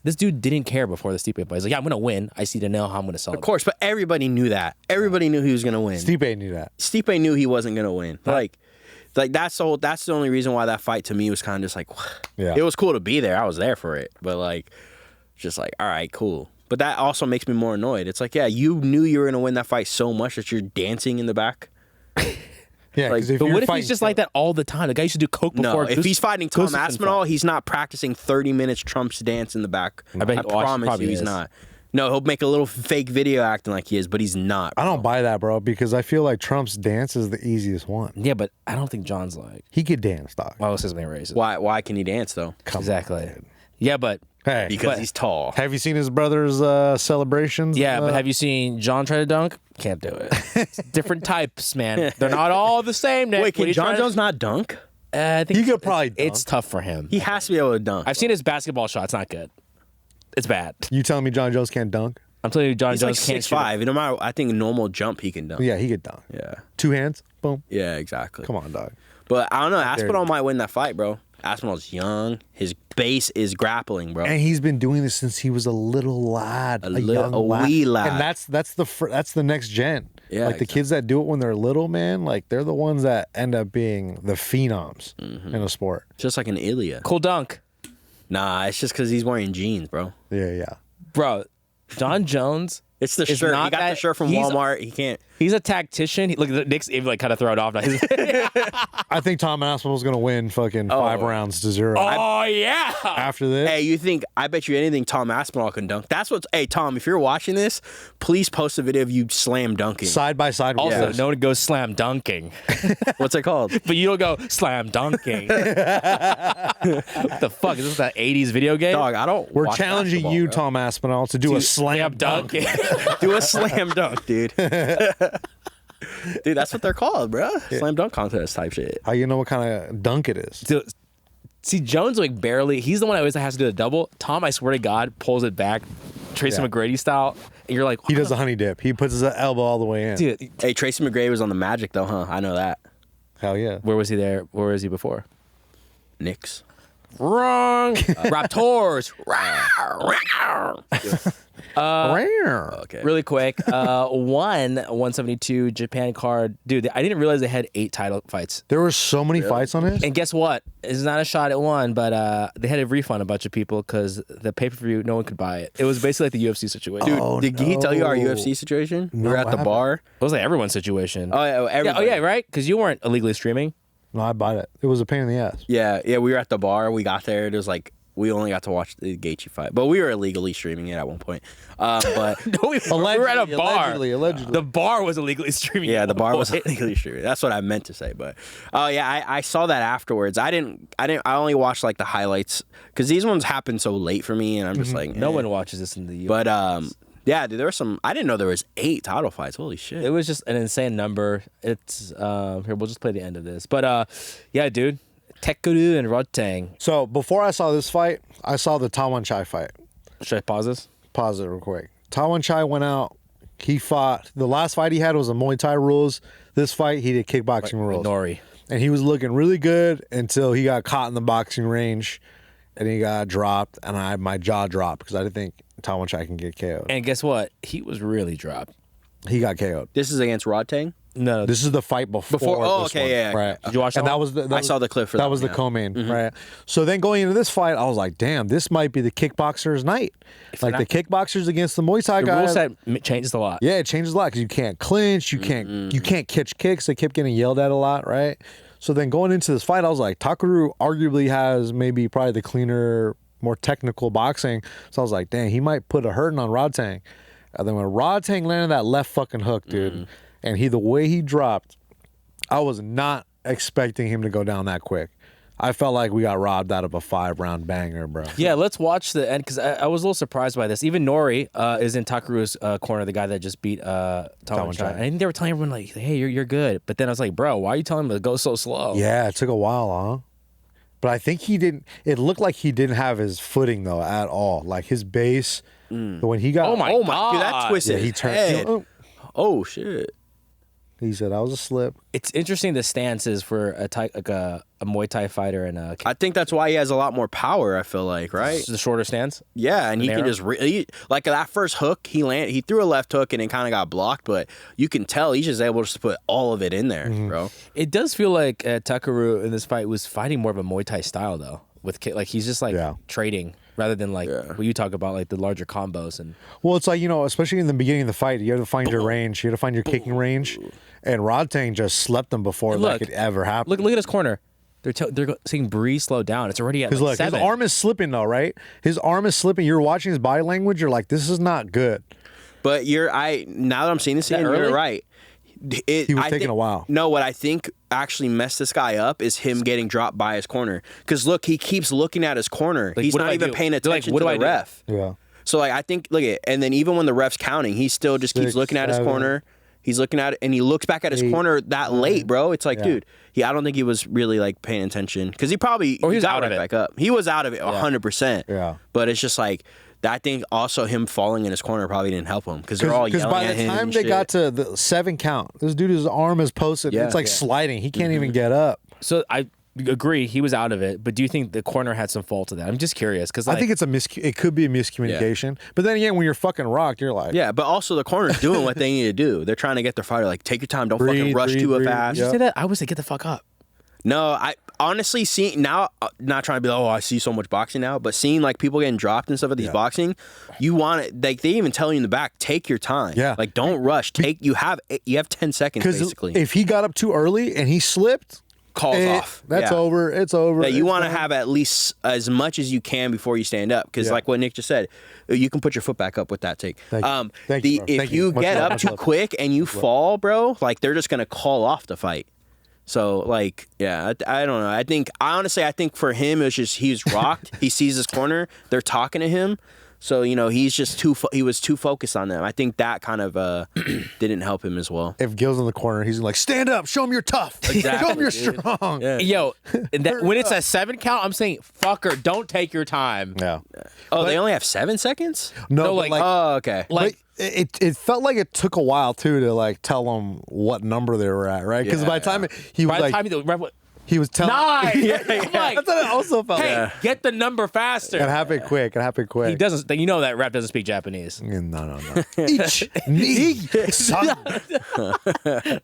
[SPEAKER 2] this dude didn't care before the Stipe fight. He's like, yeah, I'm going to win. I see to know how I'm going to celebrate.
[SPEAKER 3] Of course, but everybody knew that. Everybody knew he was going to win.
[SPEAKER 1] Stipe knew that.
[SPEAKER 3] Stipe knew he wasn't going to win. Like, Like that's the only reason why that fight to me was kind of just like,
[SPEAKER 1] Yeah.
[SPEAKER 3] It was cool to be there. I was there for it, but like, just like, all right, cool. But that also makes me more annoyed. It's like, yeah, you knew you were gonna win that fight so much that you're dancing in the back.
[SPEAKER 1] Yeah,
[SPEAKER 3] Like,
[SPEAKER 1] if
[SPEAKER 2] But
[SPEAKER 1] you're
[SPEAKER 2] what if
[SPEAKER 1] fighting-
[SPEAKER 2] he's just like that all the time? The guy used to do coke before.
[SPEAKER 3] No, if he's fighting Tom
[SPEAKER 2] Gustafsson
[SPEAKER 3] Aspinall,
[SPEAKER 2] fight.
[SPEAKER 3] he's not practicing 30 minutes Trump's dance in the back.
[SPEAKER 2] I bet he
[SPEAKER 3] promise
[SPEAKER 2] probably
[SPEAKER 3] you he's
[SPEAKER 2] is.
[SPEAKER 3] not. No, he'll make a little fake video acting like he is, but he's not.
[SPEAKER 1] I don't buy that, bro, because I feel like Trump's dance is the easiest one.
[SPEAKER 2] Yeah, but I don't think John's like.
[SPEAKER 1] He could dance, dog.
[SPEAKER 2] Why was his name racist?
[SPEAKER 3] Why can he dance though?
[SPEAKER 1] Come on,
[SPEAKER 2] Exactly.
[SPEAKER 1] dude.
[SPEAKER 2] Yeah, but
[SPEAKER 1] Hey,
[SPEAKER 3] Because he's tall.
[SPEAKER 1] have you seen his brother's celebrations?
[SPEAKER 2] but have you seen John try to dunk? Can't do it. It's different types, man. They're not all the same. Nick.
[SPEAKER 3] Wait,
[SPEAKER 2] What are
[SPEAKER 3] can
[SPEAKER 2] you
[SPEAKER 3] Jon
[SPEAKER 2] trying to-
[SPEAKER 3] Jones not dunk?
[SPEAKER 2] I think
[SPEAKER 1] He could probably dunk.
[SPEAKER 2] It's tough for him.
[SPEAKER 3] He has to be able to dunk.
[SPEAKER 2] I've seen his basketball shot. It's not good. It's bad.
[SPEAKER 1] You telling me Jon Jones can't dunk?
[SPEAKER 2] I'm telling you, Jon
[SPEAKER 3] He's like
[SPEAKER 2] Jones can't
[SPEAKER 3] 6'5". No matter, I think a normal jump he can dunk.
[SPEAKER 1] Yeah, he could dunk.
[SPEAKER 3] Yeah.
[SPEAKER 1] 2 hands, boom.
[SPEAKER 3] Yeah, exactly.
[SPEAKER 1] Come on, dog.
[SPEAKER 3] But I don't know. Aspinall might win that fight, bro. Aspinall's young. His base is grappling, bro.
[SPEAKER 1] And he's been doing this since he was a little lad, a young
[SPEAKER 3] wee lad.
[SPEAKER 1] And that's the next gen.
[SPEAKER 3] Yeah,
[SPEAKER 1] like the kids that do it when they're little, man. Like they're the ones that end up being the phenoms in a sport.
[SPEAKER 3] Just like an Ilya.
[SPEAKER 2] Cool dunk.
[SPEAKER 3] Nah, it's just because he's wearing jeans, bro.
[SPEAKER 1] Yeah.
[SPEAKER 2] Bro, Jon Jones.
[SPEAKER 3] It's the
[SPEAKER 2] It's
[SPEAKER 3] shirt.
[SPEAKER 2] not
[SPEAKER 3] He got the
[SPEAKER 2] that-
[SPEAKER 3] shirt from
[SPEAKER 2] he's-
[SPEAKER 3] Walmart. He can't.
[SPEAKER 2] He's a tactician. Look, Nick's even like kind of thrown off now. He's-
[SPEAKER 1] I think Tom Aspinall's gonna win fucking 5 rounds to 0
[SPEAKER 2] oh yeah.
[SPEAKER 1] after this.
[SPEAKER 3] Hey, you think? I bet you anything Tom Aspinall can dunk. That's what's. Hey, Tom, if you're watching this, please post a video of you slam dunking.
[SPEAKER 1] Side by side. with
[SPEAKER 2] Also,
[SPEAKER 1] this.
[SPEAKER 2] no one goes slam dunking,
[SPEAKER 3] What's it called?
[SPEAKER 2] but you don't go slam dunking. What the fuck is this? That '80s video game?
[SPEAKER 3] Dog, I don't.
[SPEAKER 1] We're
[SPEAKER 3] watch
[SPEAKER 1] challenging
[SPEAKER 3] basketball,
[SPEAKER 1] you,
[SPEAKER 3] bro.
[SPEAKER 1] Tom Aspinall, to do a slam dunk.
[SPEAKER 2] dunking.
[SPEAKER 3] Do a slam dunk, dude. Dude, that's what they're called, bro. Slam dunk contest type shit.
[SPEAKER 1] How you know what kind of dunk it is?
[SPEAKER 2] Dude, see, Jones like barely. He's the one that always has to do the double. Tom, I swear to God, pulls it back, Tracy
[SPEAKER 1] Yeah.
[SPEAKER 2] McGrady style, and you're like,
[SPEAKER 1] He does a honey dip. He puts his elbow all the way in.
[SPEAKER 2] dude.
[SPEAKER 3] Hey, Tracy McGrady was on the Magic though, huh? I know that.
[SPEAKER 1] Hell yeah.
[SPEAKER 2] Where was he there? Where was he before?
[SPEAKER 3] Knicks.
[SPEAKER 2] Wrong. Raptors.
[SPEAKER 3] Okay.
[SPEAKER 2] Really quick, 172 Japan card. Dude, I didn't realize they had 8 title fights.
[SPEAKER 1] There were so many fights on this.
[SPEAKER 2] And guess what? It's not a shot at one, but they had to refund a bunch of people because the pay-per-view, no one could buy it. It was basically like the UFC situation.
[SPEAKER 3] Dude,
[SPEAKER 1] Oh,
[SPEAKER 3] did he tell you our
[SPEAKER 1] no.
[SPEAKER 3] UFC situation? We were
[SPEAKER 1] No,
[SPEAKER 3] at
[SPEAKER 1] what
[SPEAKER 3] the
[SPEAKER 1] happened?
[SPEAKER 3] bar.
[SPEAKER 2] It was like everyone's situation.
[SPEAKER 3] Oh, yeah, everybody.
[SPEAKER 2] yeah, right? Because you weren't illegally streaming.
[SPEAKER 1] No, I bought it. It was a pain in the ass.
[SPEAKER 3] Yeah, we were at the bar. We got there. It was like we only got to watch the Gaethje fight, but we were illegally streaming it at one point. But
[SPEAKER 2] No, we were at a bar.
[SPEAKER 1] Allegedly.
[SPEAKER 2] The bar was illegally streaming.
[SPEAKER 3] yeah,
[SPEAKER 2] at
[SPEAKER 3] the bar
[SPEAKER 2] one
[SPEAKER 3] was
[SPEAKER 2] point.
[SPEAKER 3] illegally streaming. That's what I meant to say. But yeah, I saw that afterwards. I only watched like the highlights because these ones happen so late for me, and I'm just like,
[SPEAKER 2] No
[SPEAKER 3] eh.
[SPEAKER 2] one watches this in the US.
[SPEAKER 3] But yeah, dude, there were some. I didn't know there was 8 title fights. Holy shit!
[SPEAKER 2] It was just an insane number. It's here. We'll just play the end of this. But yeah, dude, Tekuru and Rodtang.
[SPEAKER 1] So before I saw this fight, I saw the Tawan Chai fight.
[SPEAKER 2] Should I pause this?
[SPEAKER 1] Pause it real quick. Tawan Chai went out. He fought. The last fight he had was a Muay Thai rules. This fight he did kickboxing rules.
[SPEAKER 2] Nori.
[SPEAKER 1] And he was looking really good until he got caught in the boxing range, and he got dropped, and my jaw dropped because I didn't think Tawan Chai can get KO'd.
[SPEAKER 2] And guess what? He was really dropped.
[SPEAKER 1] He got KO'd.
[SPEAKER 3] This is against Rodtang.
[SPEAKER 2] No,
[SPEAKER 1] This is the fight before.
[SPEAKER 3] Oh,
[SPEAKER 1] this
[SPEAKER 3] okay,
[SPEAKER 1] one,
[SPEAKER 3] yeah.
[SPEAKER 1] right.
[SPEAKER 2] Did you watch
[SPEAKER 1] And
[SPEAKER 2] that
[SPEAKER 1] that
[SPEAKER 2] one?
[SPEAKER 1] was
[SPEAKER 3] I saw the clip for that.
[SPEAKER 1] that was
[SPEAKER 3] one,
[SPEAKER 1] the
[SPEAKER 3] yeah.
[SPEAKER 1] co-main, right? So then going into this fight, I was like, damn, this might be the kickboxers' night. Like the kickboxers against the Muay Thai
[SPEAKER 2] the
[SPEAKER 1] guys.
[SPEAKER 2] rule set changes a lot.
[SPEAKER 1] Yeah, it changes a lot because you can't clinch, you can't catch kicks. They kept getting yelled at a lot, right? So then going into this fight, I was like, Takuru arguably has maybe probably the cleaner, more technical boxing. So I was like, dang, he might put a hurting on Rodtang. And then when Rodtang landed that left fucking hook, dude, and the way he dropped, I was not expecting him to go down that quick. I felt like we got robbed out of a 5-round banger, bro.
[SPEAKER 2] Yeah, let's watch the end because I was a little surprised by this. Even Nori is in Takuru's corner, the guy that just beat Tawan Chai. I think they were telling everyone like, "Hey, you're good," but then I was like, "Bro, why are you telling him to go so slow?"
[SPEAKER 1] Yeah, it took a while, huh? But I think he didn't. It looked like he didn't have his footing though at all. Like his base, when he got
[SPEAKER 2] Oh my
[SPEAKER 3] Dude,
[SPEAKER 2] God.
[SPEAKER 3] that twisted.
[SPEAKER 1] yeah, he turned.
[SPEAKER 3] head.
[SPEAKER 1] Oh,
[SPEAKER 3] Oh shit!
[SPEAKER 1] He said, I was a slip.
[SPEAKER 2] It's interesting the stances for a Muay Thai fighter and a
[SPEAKER 3] I think that's why he has a lot more power, I feel like, right?
[SPEAKER 2] the shorter stance.
[SPEAKER 3] Yeah, and he can
[SPEAKER 2] Narrow?
[SPEAKER 3] just like that first hook he threw a left hook and it kind of got blocked, but you can tell he's just able to put all of it in there, bro.
[SPEAKER 2] It does feel like Tuckeroo in this fight was fighting more of a Muay Thai style though. Like he's just like trading rather than like what you talk about, like the larger combos and.
[SPEAKER 1] Well, it's like, especially in the beginning of the fight, you have to find your range. You have to find your kicking range. And Rodtang just slept him before that could ever happen.
[SPEAKER 2] Look at his corner. They're saying Bree slow down. It's already at like 7.
[SPEAKER 1] His arm is slipping though, right? His arm is slipping. You're watching his body language. You're like, this is not good.
[SPEAKER 3] But now that I'm seeing this again, you're right.
[SPEAKER 1] He was taking a while.
[SPEAKER 3] No, what I think actually messed this guy up is him getting dropped by his corner. Because look, he keeps looking at his corner.
[SPEAKER 2] Like,
[SPEAKER 3] he's not even paying attention to the ref.
[SPEAKER 1] Yeah.
[SPEAKER 3] So like I think and then even when the ref's counting, he still just keeps looking at his corner. He's looking at it and he looks back at his corner that late, bro. It's like, dude, I don't think he was really like paying attention because he probably
[SPEAKER 2] was
[SPEAKER 3] got
[SPEAKER 2] out of
[SPEAKER 3] right
[SPEAKER 2] it.
[SPEAKER 3] back up. He was out of it 100%.
[SPEAKER 1] Yeah.
[SPEAKER 3] But it's just like I think also him falling in his corner probably didn't help him because they're all yelling at him.
[SPEAKER 1] Because by the time
[SPEAKER 3] and
[SPEAKER 1] they
[SPEAKER 3] shit.
[SPEAKER 1] got to the 7 count, this dude's arm is posted.
[SPEAKER 3] Yeah.
[SPEAKER 1] It's like sliding. He can't even get up.
[SPEAKER 2] So I agree he was out of it, but do you think the corner had some fault to that? I'm just curious because
[SPEAKER 1] I think it's it could be a miscommunication. But then again, when you're fucking rocked, you're like,
[SPEAKER 3] yeah, but also the corner's doing what they need to do. They're trying to get their fighter like, take your time, don't fucking rush too fast.
[SPEAKER 2] Did you say that? I would say get the fuck up.
[SPEAKER 3] No, I honestly see now. Not trying to be like, oh, I see so much boxing now, but seeing like people getting dropped and stuff at these boxing, you want it. Like they even tell you in the back, take your time.
[SPEAKER 1] Yeah,
[SPEAKER 3] like don't rush. You have 10 seconds basically.
[SPEAKER 1] If he got up too early and he slipped,
[SPEAKER 3] calls off.
[SPEAKER 1] That's over. It's over.
[SPEAKER 3] Yeah, you want to have at least as much as you can before you stand up, because like what Nick just said, you can put your foot back up with that take.
[SPEAKER 1] Thank you, bro.
[SPEAKER 3] If you get up too quick and you fall, bro, like they're just gonna call off the fight. So like, yeah, I don't know. I think for him it was just he's rocked. He sees his corner. They're talking to him. So he's just he was too focused on them. I think that kind of didn't help him as well.
[SPEAKER 1] If Gil's in the corner, he's like, stand up, show him you're tough, show him you're strong.
[SPEAKER 2] Yeah. Yo, when it's a 7 count, I'm saying, fucker, don't take your time.
[SPEAKER 1] Yeah.
[SPEAKER 3] Oh, they only have 7 seconds?
[SPEAKER 1] No,
[SPEAKER 2] like
[SPEAKER 3] oh, okay.
[SPEAKER 2] Like
[SPEAKER 1] it felt like it took a while too to like tell them what number they were at, right? Because by the time he was telling.
[SPEAKER 2] 9.
[SPEAKER 1] That's what it also felt.
[SPEAKER 2] Hey, get the number faster.
[SPEAKER 1] It happened quick.
[SPEAKER 2] He doesn't. That rep doesn't speak Japanese.
[SPEAKER 1] No. Each knee, son.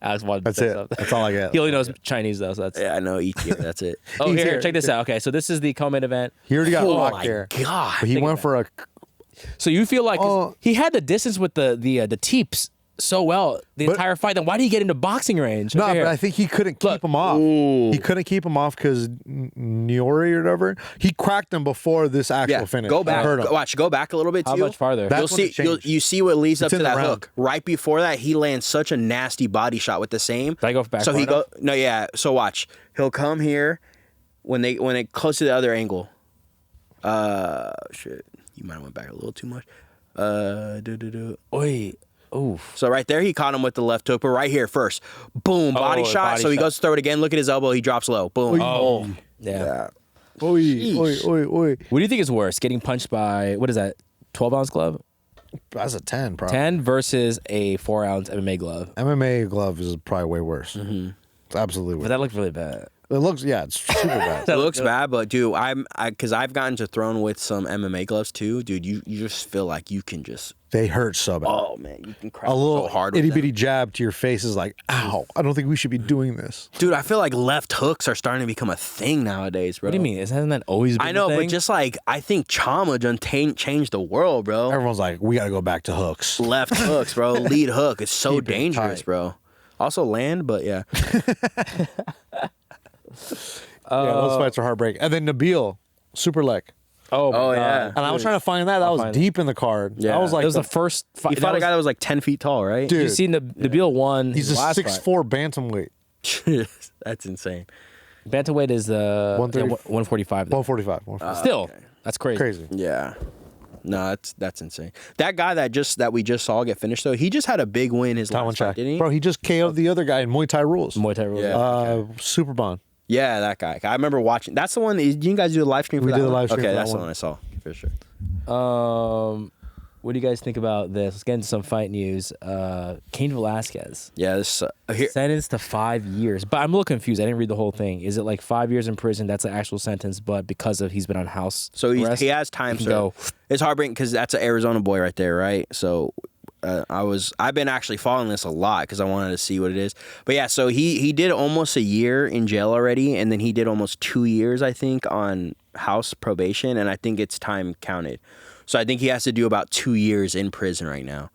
[SPEAKER 1] That's it. That's all I get.
[SPEAKER 2] He only knows Chinese though, so that's.
[SPEAKER 3] Yeah, I know. That's it.
[SPEAKER 2] Oh, here, check this out. Okay, so this is the co-main event.
[SPEAKER 1] He already got rocked
[SPEAKER 3] my
[SPEAKER 1] there.
[SPEAKER 3] God.
[SPEAKER 1] But he went for a.
[SPEAKER 2] So you feel like he had the distance with the teeps so well the entire fight. Then why did he get into boxing range?
[SPEAKER 1] No, but I think he couldn't keep him off. He couldn't keep him off because Niori or whatever, he cracked him before this actual finish.
[SPEAKER 3] Go back. Go back a little bit too.
[SPEAKER 2] How much farther?
[SPEAKER 3] You see what leads up
[SPEAKER 1] in
[SPEAKER 3] to that
[SPEAKER 1] the round.
[SPEAKER 3] hook. Right before that, he lands such a nasty body shot with the same.
[SPEAKER 2] Did I go back?
[SPEAKER 3] So So watch. He'll come here when they close to the other angle. Shit. You might have went back a little too much.
[SPEAKER 2] Oi. Oof.
[SPEAKER 3] So right there, he caught him with the left hook, but right here first, boom, body shot. So he goes to throw it again. Look at his elbow. He drops low. Boom.
[SPEAKER 2] Oh. Yeah.
[SPEAKER 1] Oi.
[SPEAKER 2] What do you think is worse? Getting punched by, what is that, 12-ounce glove?
[SPEAKER 1] That's a 10, probably.
[SPEAKER 2] 10 versus a 4-ounce MMA glove.
[SPEAKER 1] MMA glove is probably way worse. Mm-hmm. It's absolutely worse.
[SPEAKER 2] But that looked really bad.
[SPEAKER 1] It looks, it's super bad.
[SPEAKER 3] It looks bad, but dude, because I've gotten to thrown with some MMA gloves too, dude. You just feel like you can just.
[SPEAKER 1] They hurt so bad.
[SPEAKER 3] Oh man, you can crack
[SPEAKER 1] a little
[SPEAKER 3] so hard.
[SPEAKER 1] Itty bitty jab to your face is like, ow! I don't think we should be doing this,
[SPEAKER 3] dude. I feel like left hooks are starting to become a thing nowadays, bro.
[SPEAKER 2] What do you mean? Hasn't that always been?
[SPEAKER 3] I know,
[SPEAKER 2] a thing?
[SPEAKER 3] but just like I think Chama done changed the world, bro.
[SPEAKER 1] Everyone's like, we got to go back to hooks.
[SPEAKER 3] Left hooks, bro. Lead hook. It's so
[SPEAKER 1] Keep it
[SPEAKER 3] dangerous,
[SPEAKER 1] tight.
[SPEAKER 3] bro. Also land, but yeah.
[SPEAKER 1] Yeah, those fights are heartbreaking. And then Nabil, super leg.
[SPEAKER 2] Oh
[SPEAKER 3] yeah.
[SPEAKER 1] And I was trying to find that. That was deep in the card.
[SPEAKER 3] Yeah.
[SPEAKER 1] I was like,
[SPEAKER 2] It was the first fight.
[SPEAKER 3] He fought a guy that was like 10 feet tall, right?
[SPEAKER 1] dude,
[SPEAKER 2] You seen Nabil won.
[SPEAKER 1] he's
[SPEAKER 2] his
[SPEAKER 1] a
[SPEAKER 2] last
[SPEAKER 1] 6'4" bantamweight.
[SPEAKER 3] That's insane.
[SPEAKER 2] fight. Bantamweight is 145.
[SPEAKER 1] 145.
[SPEAKER 2] Still, that's crazy.
[SPEAKER 1] Crazy.
[SPEAKER 3] Yeah. No, that's insane. That guy that we just saw get finished though, he just had a big win his last fight, didn't he?
[SPEAKER 1] Bro, he just KO'd the other guy in Muay Thai rules.
[SPEAKER 2] Muay Thai rules.
[SPEAKER 3] Yeah.
[SPEAKER 1] Super Bond.
[SPEAKER 3] Yeah, that guy. I remember watching. That's the one. Did you guys do the live stream for
[SPEAKER 1] We
[SPEAKER 3] that
[SPEAKER 1] did the
[SPEAKER 3] one?
[SPEAKER 1] live stream
[SPEAKER 3] Okay,
[SPEAKER 1] for that
[SPEAKER 3] that's the
[SPEAKER 1] one.
[SPEAKER 3] one I saw for sure.
[SPEAKER 2] What do you guys think about this? Let's get into some fight news. Cain Velasquez.
[SPEAKER 3] Yeah, this
[SPEAKER 2] Sentenced to 5 years. But I'm a little confused. I didn't read the whole thing. Is it like 5 years in prison? That's the actual sentence, but because of he's been on house arrest,
[SPEAKER 3] he has time.
[SPEAKER 2] he can
[SPEAKER 3] So
[SPEAKER 2] go.
[SPEAKER 3] it's heartbreaking because that's an Arizona boy right there, right? So I've been actually following this a lot because I wanted to see what it is. But yeah, so he did almost a year in jail already, and then he did almost 2 years, I think, on house probation, and I think it's time counted. So I think he has to do about 2 years in prison right now.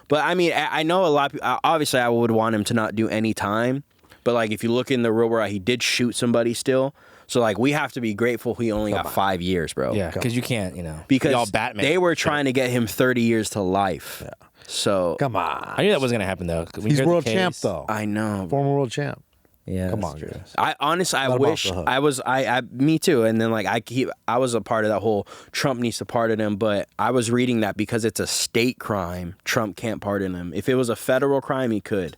[SPEAKER 3] But I mean, I know a lot of people, obviously I would want him to not do any time. But like if you look in the real world, he did shoot somebody still. So like we have to be grateful he only got 5 years, bro.
[SPEAKER 2] Yeah, because you can't,
[SPEAKER 3] Because
[SPEAKER 2] y'all Batman.
[SPEAKER 3] they were trying to get him 30 years to life. Yeah. So
[SPEAKER 1] Come on.
[SPEAKER 2] I knew that wasn't gonna happen though. When you
[SPEAKER 1] He's
[SPEAKER 2] hear the
[SPEAKER 1] world
[SPEAKER 2] case-
[SPEAKER 1] champ though.
[SPEAKER 3] I know.
[SPEAKER 1] Former world champ.
[SPEAKER 2] Yeah,
[SPEAKER 1] Come
[SPEAKER 2] that's
[SPEAKER 1] on,
[SPEAKER 2] true.
[SPEAKER 1] guys.
[SPEAKER 3] I honestly, I
[SPEAKER 1] Let him
[SPEAKER 3] wish
[SPEAKER 1] off the hook.
[SPEAKER 3] I was, me too. And then like I was a part of that whole Trump needs to pardon him, but I was reading that because it's a state crime, Trump can't pardon him. If it was a federal crime, he could.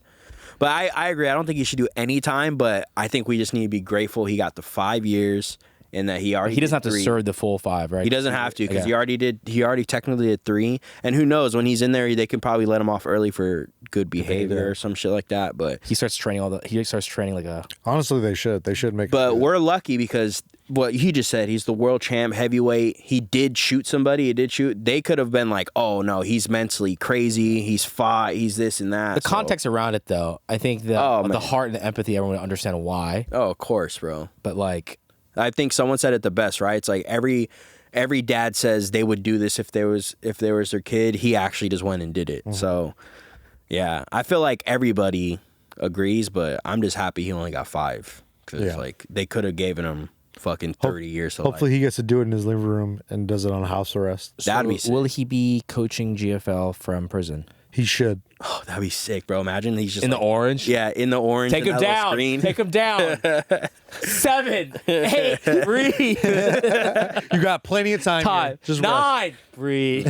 [SPEAKER 3] But I agree. I don't think he should do any time, but I think we just need to be grateful he got the 5 years and that he already
[SPEAKER 2] He doesn't have
[SPEAKER 3] did
[SPEAKER 2] to
[SPEAKER 3] 3.
[SPEAKER 2] serve the full 5, right?
[SPEAKER 3] He doesn't have to because
[SPEAKER 2] Okay.
[SPEAKER 3] he already technically did 3. And who knows, when he's in there, they can probably let him off early for good behavior or some shit like that. But
[SPEAKER 2] He starts training like a.
[SPEAKER 1] Honestly, they should. They should make.
[SPEAKER 3] But we're lucky because what he just said, he's the world champ heavyweight. He did shoot somebody. He did shoot. They could have been like, oh no, he's mentally crazy. He's fought. He's this and that.
[SPEAKER 2] The context around it, though, I think the
[SPEAKER 3] man.
[SPEAKER 2] heart and the empathy, everyone would understand why.
[SPEAKER 3] Oh, of course, bro.
[SPEAKER 2] But like,
[SPEAKER 3] I think someone said it the best, right? It's like every dad says they would do this if there was their kid. He actually just went and did it. So, yeah, I feel like everybody agrees, but I'm just happy he only got 5 because like they could have given him fucking 30 years. To
[SPEAKER 1] Hopefully,
[SPEAKER 3] life.
[SPEAKER 1] he gets to do it in his living room and does it on house arrest.
[SPEAKER 3] That'd be sick.
[SPEAKER 2] will he be coaching GFL from prison
[SPEAKER 1] He should.
[SPEAKER 3] Oh, that'd be sick, bro. Imagine he's just
[SPEAKER 2] in the
[SPEAKER 3] like,
[SPEAKER 2] orange?
[SPEAKER 3] yeah, in the orange.
[SPEAKER 2] Take
[SPEAKER 3] and
[SPEAKER 2] him
[SPEAKER 3] that little
[SPEAKER 2] down.
[SPEAKER 3] screen.
[SPEAKER 2] Take him down. 7, 8, breathe.
[SPEAKER 1] You got plenty of time.
[SPEAKER 2] Time.
[SPEAKER 1] Here. Just
[SPEAKER 2] 9, breathe.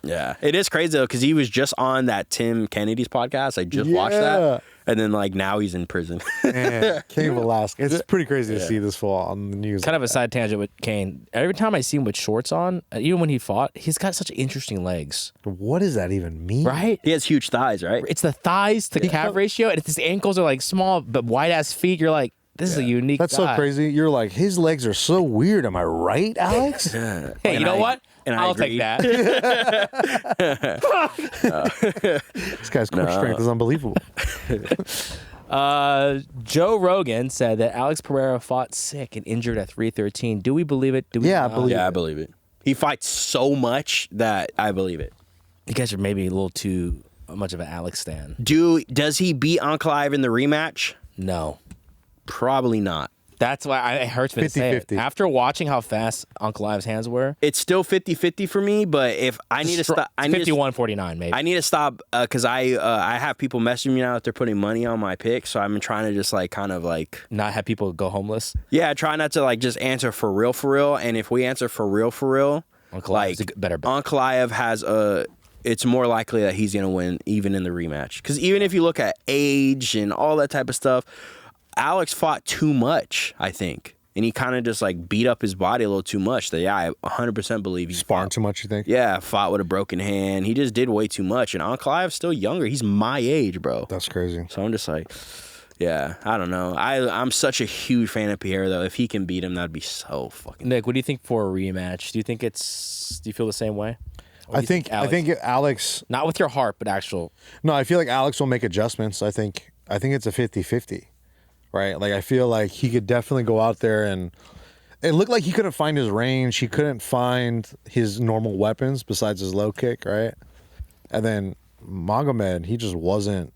[SPEAKER 3] Yeah, it is crazy though because he was just on that Tim Kennedy's podcast. I just watched
[SPEAKER 1] Yeah.
[SPEAKER 3] that, and then like now he's in prison.
[SPEAKER 1] Man, Cain Velasquez. It's pretty crazy to see this fall on the news.
[SPEAKER 2] Kind of a side tangent with Cain. Every time I see him with shorts on, even when he fought, he's got such interesting legs.
[SPEAKER 1] What does that even mean?
[SPEAKER 2] Right?
[SPEAKER 3] He has huge thighs, right?
[SPEAKER 2] It's the thighs to calf ratio, and his ankles are like small but wide ass feet. You're like, this is a unique.
[SPEAKER 1] That's
[SPEAKER 2] guy.
[SPEAKER 1] so crazy. You're like, his legs are so weird. Am I right, Alex?
[SPEAKER 2] Hey,
[SPEAKER 3] And
[SPEAKER 2] you know what?
[SPEAKER 3] and I
[SPEAKER 2] I'll take
[SPEAKER 3] agreed.
[SPEAKER 2] that.
[SPEAKER 1] This guy's core strength is unbelievable.
[SPEAKER 2] Joe Rogan said that Alex Pereira fought sick and injured at 313. Do we believe it? Do we
[SPEAKER 1] Yeah, I
[SPEAKER 2] not?
[SPEAKER 1] believe
[SPEAKER 3] Yeah, I believe it. He fights so much that I believe it.
[SPEAKER 2] You guys are maybe a little too much of an Alex stan.
[SPEAKER 3] Does he beat Ankalaev in the rematch?
[SPEAKER 2] No.
[SPEAKER 3] Probably not.
[SPEAKER 2] That's why it hurts me to say it.
[SPEAKER 1] 50-50.
[SPEAKER 2] After watching how fast Uncle Ive's hands were,
[SPEAKER 3] It's still 50-50 for me, but if I need to stop, I need to
[SPEAKER 2] 51-49 maybe.
[SPEAKER 3] I need to stop because I have people messaging me now that they're putting money on my pick, so I'm trying to just like kind of like
[SPEAKER 2] Not have people go homeless.
[SPEAKER 3] yeah, try not to like just answer for real, and if we answer for real,
[SPEAKER 2] Uncle
[SPEAKER 3] like
[SPEAKER 2] Ive's a better bet.
[SPEAKER 3] Ankalaev has a. It's more likely that he's gonna win even in the rematch because even if you look at age and all that type of stuff, Alex fought too much, I think, and he kind of just like beat up his body a little too much. That yeah, I 100% believe he
[SPEAKER 1] Sparring
[SPEAKER 3] fought.
[SPEAKER 1] too much, you think?
[SPEAKER 3] Yeah, fought with a broken hand. He just did way too much. And Ankalaev's still younger. He's my age, bro.
[SPEAKER 1] That's crazy.
[SPEAKER 3] So I'm just like, yeah, I don't know. I'm such a huge fan of Pierre, though. If he can beat him, that'd be so fucking.
[SPEAKER 2] Nick, what do you think for a rematch? Do you feel the same way? Or do
[SPEAKER 1] I
[SPEAKER 2] you
[SPEAKER 1] think Alex.
[SPEAKER 2] not with your heart, but actual.
[SPEAKER 1] No, I feel like Alex will make adjustments. I think it's a 50-50, right? Like I feel like he could definitely go out there and it looked like he couldn't find his range. He couldn't find his normal weapons besides his low kick, right? And then Magomed, he just wasn't.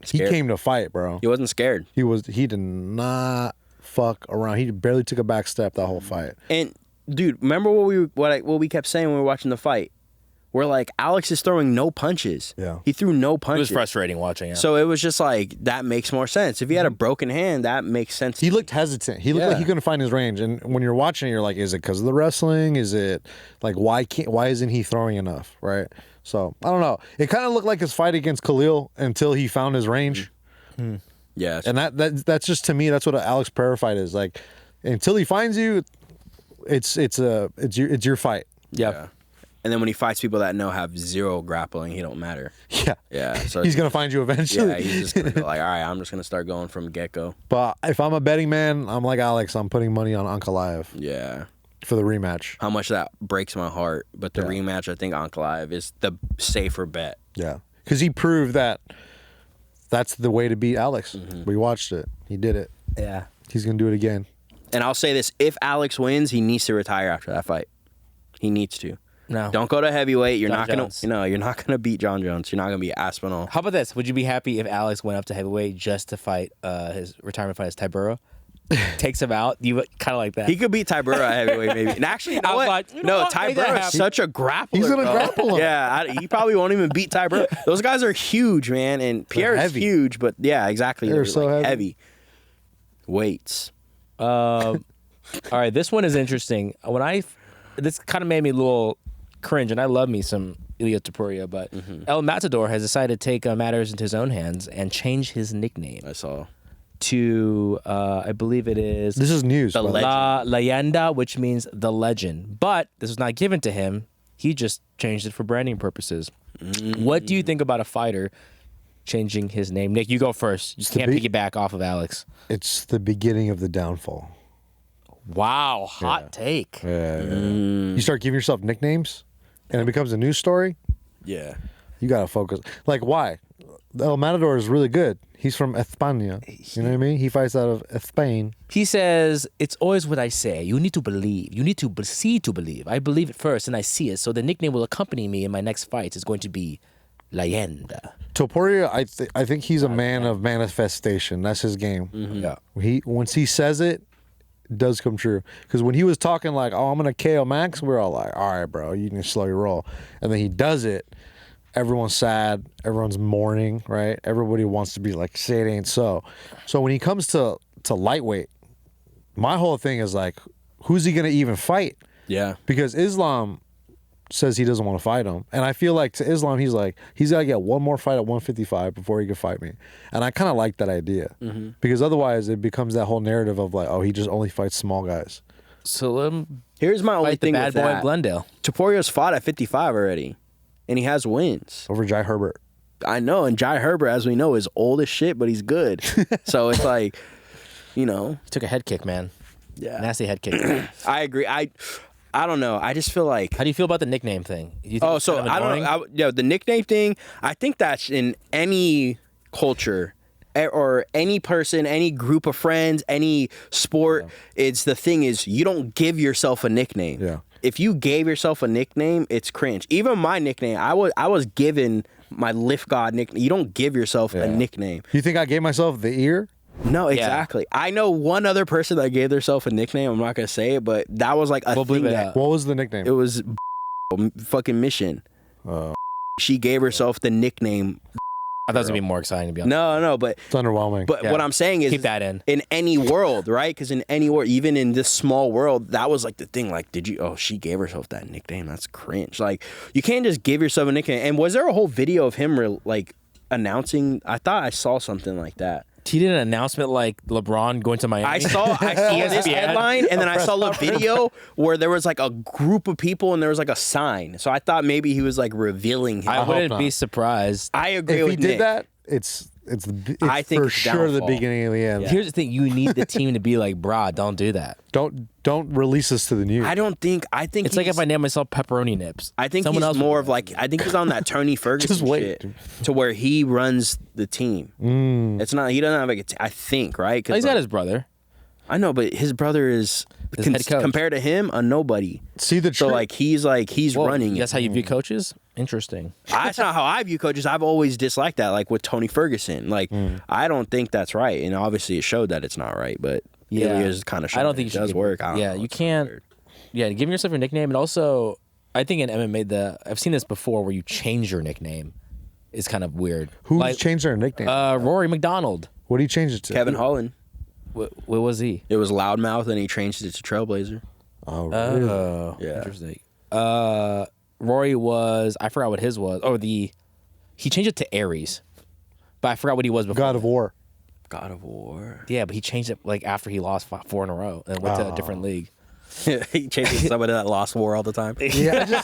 [SPEAKER 3] Scared.
[SPEAKER 1] He came to fight, bro.
[SPEAKER 3] He wasn't scared.
[SPEAKER 1] He did not fuck around. He barely took a back step that whole fight.
[SPEAKER 3] And dude, remember what we kept saying when we were watching the fight? We're like, Alex is throwing no punches.
[SPEAKER 1] Yeah.
[SPEAKER 3] He threw no
[SPEAKER 2] It
[SPEAKER 3] punches.
[SPEAKER 2] was frustrating watching it.
[SPEAKER 3] So it was just like that makes more sense. If he had a broken hand, that makes sense.
[SPEAKER 1] He looked hesitant. He looked like he
[SPEAKER 3] Yeah.
[SPEAKER 1] couldn't find his range. And when you're watching it, you're like, is it because of the wrestling? Is it like why isn't he throwing enough? Right. So I don't know. It kind of looked like his fight against Khalil until he found his range.
[SPEAKER 3] Yeah.
[SPEAKER 1] And that's just to me, that's what an Alex Pereira fight is. Like until he finds you, it's your fight.
[SPEAKER 2] yeah.
[SPEAKER 3] And then when he fights people that have zero grappling, he don't matter.
[SPEAKER 1] Yeah.
[SPEAKER 3] Yeah. So
[SPEAKER 1] He's going to find you eventually.
[SPEAKER 3] yeah, he's just going to go like, all right, I'm just going to start going from get-go.
[SPEAKER 1] But if I'm a betting man, I'm like Alex. I'm putting money on Ankalaev
[SPEAKER 3] Yeah.
[SPEAKER 1] for the rematch.
[SPEAKER 3] How much that breaks my heart. But the rematch, I think Ankalaev is the safer bet.
[SPEAKER 1] Yeah. Because he proved that that's the way to beat Alex. We watched it. He did it.
[SPEAKER 2] Yeah.
[SPEAKER 1] He's going to do it again.
[SPEAKER 3] And I'll say this, if Alex wins, he needs to retire after that fight. He needs to.
[SPEAKER 2] No.
[SPEAKER 3] Don't go to heavyweight. You're
[SPEAKER 2] Jon
[SPEAKER 3] not gonna
[SPEAKER 2] Jones.
[SPEAKER 3] you're not gonna beat Jon Jones. You're not gonna beat Aspinall.
[SPEAKER 2] How about this? Would you be happy if Alex went up to heavyweight just to fight his retirement fight as Tybura? Takes him out. You kind of like that.
[SPEAKER 3] He could beat Tybura at heavyweight, maybe. And actually, you know
[SPEAKER 2] I was
[SPEAKER 3] what?
[SPEAKER 2] like, you know what? Make that
[SPEAKER 3] Tybura is
[SPEAKER 2] happen.
[SPEAKER 3] such a grappler.
[SPEAKER 1] He's going to
[SPEAKER 3] bro.
[SPEAKER 1] grapple him.
[SPEAKER 3] Yeah, he probably won't even beat Tybura. Those guys are huge, man. And Pierre's
[SPEAKER 1] heavy.
[SPEAKER 3] huge, but yeah, exactly.
[SPEAKER 1] They're so
[SPEAKER 3] like
[SPEAKER 1] heavy.
[SPEAKER 3] Weights.
[SPEAKER 2] All right, this one is interesting. This kind of made me a little cringe, and I love me some Ilia Topuria, but El Matador has decided to take matters into his own hands and change his nickname
[SPEAKER 3] I saw.
[SPEAKER 2] to, I believe it is
[SPEAKER 1] This is news.
[SPEAKER 3] The
[SPEAKER 1] by the way.
[SPEAKER 2] La Leyenda, which means the legend. But this was not given to him. He just changed it for branding purposes. What do you think about a fighter changing his name? Nick, you go first. You can't piggyback off of Alex.
[SPEAKER 1] It's the beginning of the downfall.
[SPEAKER 2] Wow, hot take.
[SPEAKER 1] You start giving yourself nicknames, and it becomes a news story.
[SPEAKER 3] Yeah.
[SPEAKER 1] You gotta focus. Like, why? El Matador is really good. He's from España. You know what I mean? He fights out of Spain.
[SPEAKER 2] He says, it's always what I say. You need to believe. You need to see to believe. I believe it first and I see it. So the nickname will accompany me in my next fight. It's going to be Leyenda.
[SPEAKER 1] Topuria, I think he's a man of manifestation. That's his game.
[SPEAKER 2] Yeah.
[SPEAKER 1] Once he says it, it does come true. Because when he was talking like, "Oh, I'm gonna KO Max," we're all like, "All right, bro, you need to slow your roll." And then he does it. Everyone's sad. Everyone's mourning, right? Everybody wants to be like, "Say it ain't so." So when he comes to lightweight, my whole thing is like, who's he gonna even fight?
[SPEAKER 3] Yeah.
[SPEAKER 1] Because Islam says he doesn't want to fight him. And I feel like to Islam, he's like, he's got to get one more fight at 155 before he can fight me. And I kind of like that idea. Because otherwise it becomes that whole narrative of like, oh, he just only fights small guys.
[SPEAKER 2] So let him
[SPEAKER 3] Here's my only
[SPEAKER 2] fight the
[SPEAKER 3] thing
[SPEAKER 2] bad
[SPEAKER 3] with
[SPEAKER 2] boy
[SPEAKER 3] that.
[SPEAKER 2] of Glendale.
[SPEAKER 3] Topuria's fought at 55 already, and he has wins.
[SPEAKER 1] Over Jai Herbert.
[SPEAKER 3] I know, and Jai Herbert, as we know, is old as shit, but he's good. So it's like, you know.
[SPEAKER 2] He took a head kick, man.
[SPEAKER 3] Yeah.
[SPEAKER 2] Nasty head kick.
[SPEAKER 3] I agree. I don't know. I just feel like.
[SPEAKER 2] How do you feel about the nickname thing? You think
[SPEAKER 3] Oh,
[SPEAKER 2] it's
[SPEAKER 3] so
[SPEAKER 2] kind of
[SPEAKER 3] I don't
[SPEAKER 2] annoying?
[SPEAKER 3] know. The nickname thing, I think that's in any culture or any person, any group of friends, any sport. It's the thing is you don't give yourself a nickname.
[SPEAKER 1] Yeah.
[SPEAKER 3] If you gave yourself a nickname, it's cringe. Even my nickname, I was given my LiffGodd nickname. You don't give yourself a nickname.
[SPEAKER 1] You think I gave myself the ear?
[SPEAKER 3] No, exactly. I know one other person that gave themselves a nickname. I'm not gonna say it, but that was like a
[SPEAKER 2] We'll
[SPEAKER 3] thing
[SPEAKER 2] bleep it
[SPEAKER 3] that
[SPEAKER 2] out.
[SPEAKER 1] What was the nickname?
[SPEAKER 3] it was fucking Mission. She gave herself the nickname.
[SPEAKER 2] I thought it was going to be more exciting, to be honest.
[SPEAKER 3] No, but
[SPEAKER 1] It's underwhelming.
[SPEAKER 3] But
[SPEAKER 2] Yeah.
[SPEAKER 3] what I'm saying is,
[SPEAKER 2] Keep that in.
[SPEAKER 3] any world, right? Because in any world, even in this small world, that was like the thing. Like, she gave herself that nickname. That's cringe. Like, you can't just give yourself a nickname. And was there a whole video of him like announcing? I thought I saw something like that.
[SPEAKER 2] He did an announcement like LeBron going to Miami.
[SPEAKER 3] I saw this headline, and then I saw a video where there was like a group of people, and there was like a sign. So I thought maybe he was like revealing him.
[SPEAKER 2] I wouldn't
[SPEAKER 1] not.
[SPEAKER 2] be surprised.
[SPEAKER 3] I agree
[SPEAKER 1] if
[SPEAKER 3] with
[SPEAKER 1] he did
[SPEAKER 3] Nick.
[SPEAKER 1] that, it's
[SPEAKER 3] I think
[SPEAKER 1] for
[SPEAKER 3] it's
[SPEAKER 1] sure the
[SPEAKER 3] downfall.
[SPEAKER 1] beginning of the end.
[SPEAKER 2] Here's the thing: you need the team to be like, "Brah, don't do that."
[SPEAKER 1] Don't release this to the news.
[SPEAKER 3] I think
[SPEAKER 2] It's like if I name myself Pepperoni Nips.
[SPEAKER 3] I think
[SPEAKER 2] Someone
[SPEAKER 3] he's
[SPEAKER 2] else
[SPEAKER 3] more
[SPEAKER 2] would.
[SPEAKER 3] of like I think he's on that Tony Ferguson
[SPEAKER 1] Just wait,
[SPEAKER 3] shit
[SPEAKER 1] dude.
[SPEAKER 3] to where he runs the team. It's not he doesn't have like I think right. 'Cause
[SPEAKER 2] He's got
[SPEAKER 3] like,
[SPEAKER 2] his brother.
[SPEAKER 3] I know, but his brother is
[SPEAKER 2] His head coach.
[SPEAKER 3] compared to him a nobody.
[SPEAKER 1] See the
[SPEAKER 3] So
[SPEAKER 1] trick.
[SPEAKER 3] he's
[SPEAKER 2] Whoa,
[SPEAKER 3] running.
[SPEAKER 2] That's how you view coaches. Interesting.
[SPEAKER 3] That's not how I view coaches. I've always disliked that. Like with Tony Ferguson, like I don't think that's right, and obviously it showed that it's not right. But
[SPEAKER 2] Yeah,
[SPEAKER 3] it is kind of.
[SPEAKER 2] I don't think
[SPEAKER 3] it does
[SPEAKER 2] give-
[SPEAKER 3] work. I don't
[SPEAKER 2] Yeah,
[SPEAKER 3] know.
[SPEAKER 2] you
[SPEAKER 3] It's
[SPEAKER 2] can't.
[SPEAKER 3] weird.
[SPEAKER 2] Yeah, giving yourself your nickname, and also, I think in MMA, I've seen this before where you change your nickname is kind of weird.
[SPEAKER 1] Who
[SPEAKER 2] like,
[SPEAKER 1] changed their nickname?
[SPEAKER 2] Rory McDonald.
[SPEAKER 1] What did he change it to?
[SPEAKER 3] Kevin Holland.
[SPEAKER 2] What was he?
[SPEAKER 3] It was Loudmouth, and he changed it to Trailblazer.
[SPEAKER 1] Oh, really?
[SPEAKER 2] Oh,
[SPEAKER 3] Yeah.
[SPEAKER 2] interesting. Rory was, I forgot what his was. He changed it to Aries, but I forgot what he was before.
[SPEAKER 1] God of War.
[SPEAKER 3] God of War.
[SPEAKER 2] Yeah, but he changed it like after he lost 4 in a row and went to a different league.
[SPEAKER 3] He chasing somebody that lost war all the time.
[SPEAKER 1] Yeah,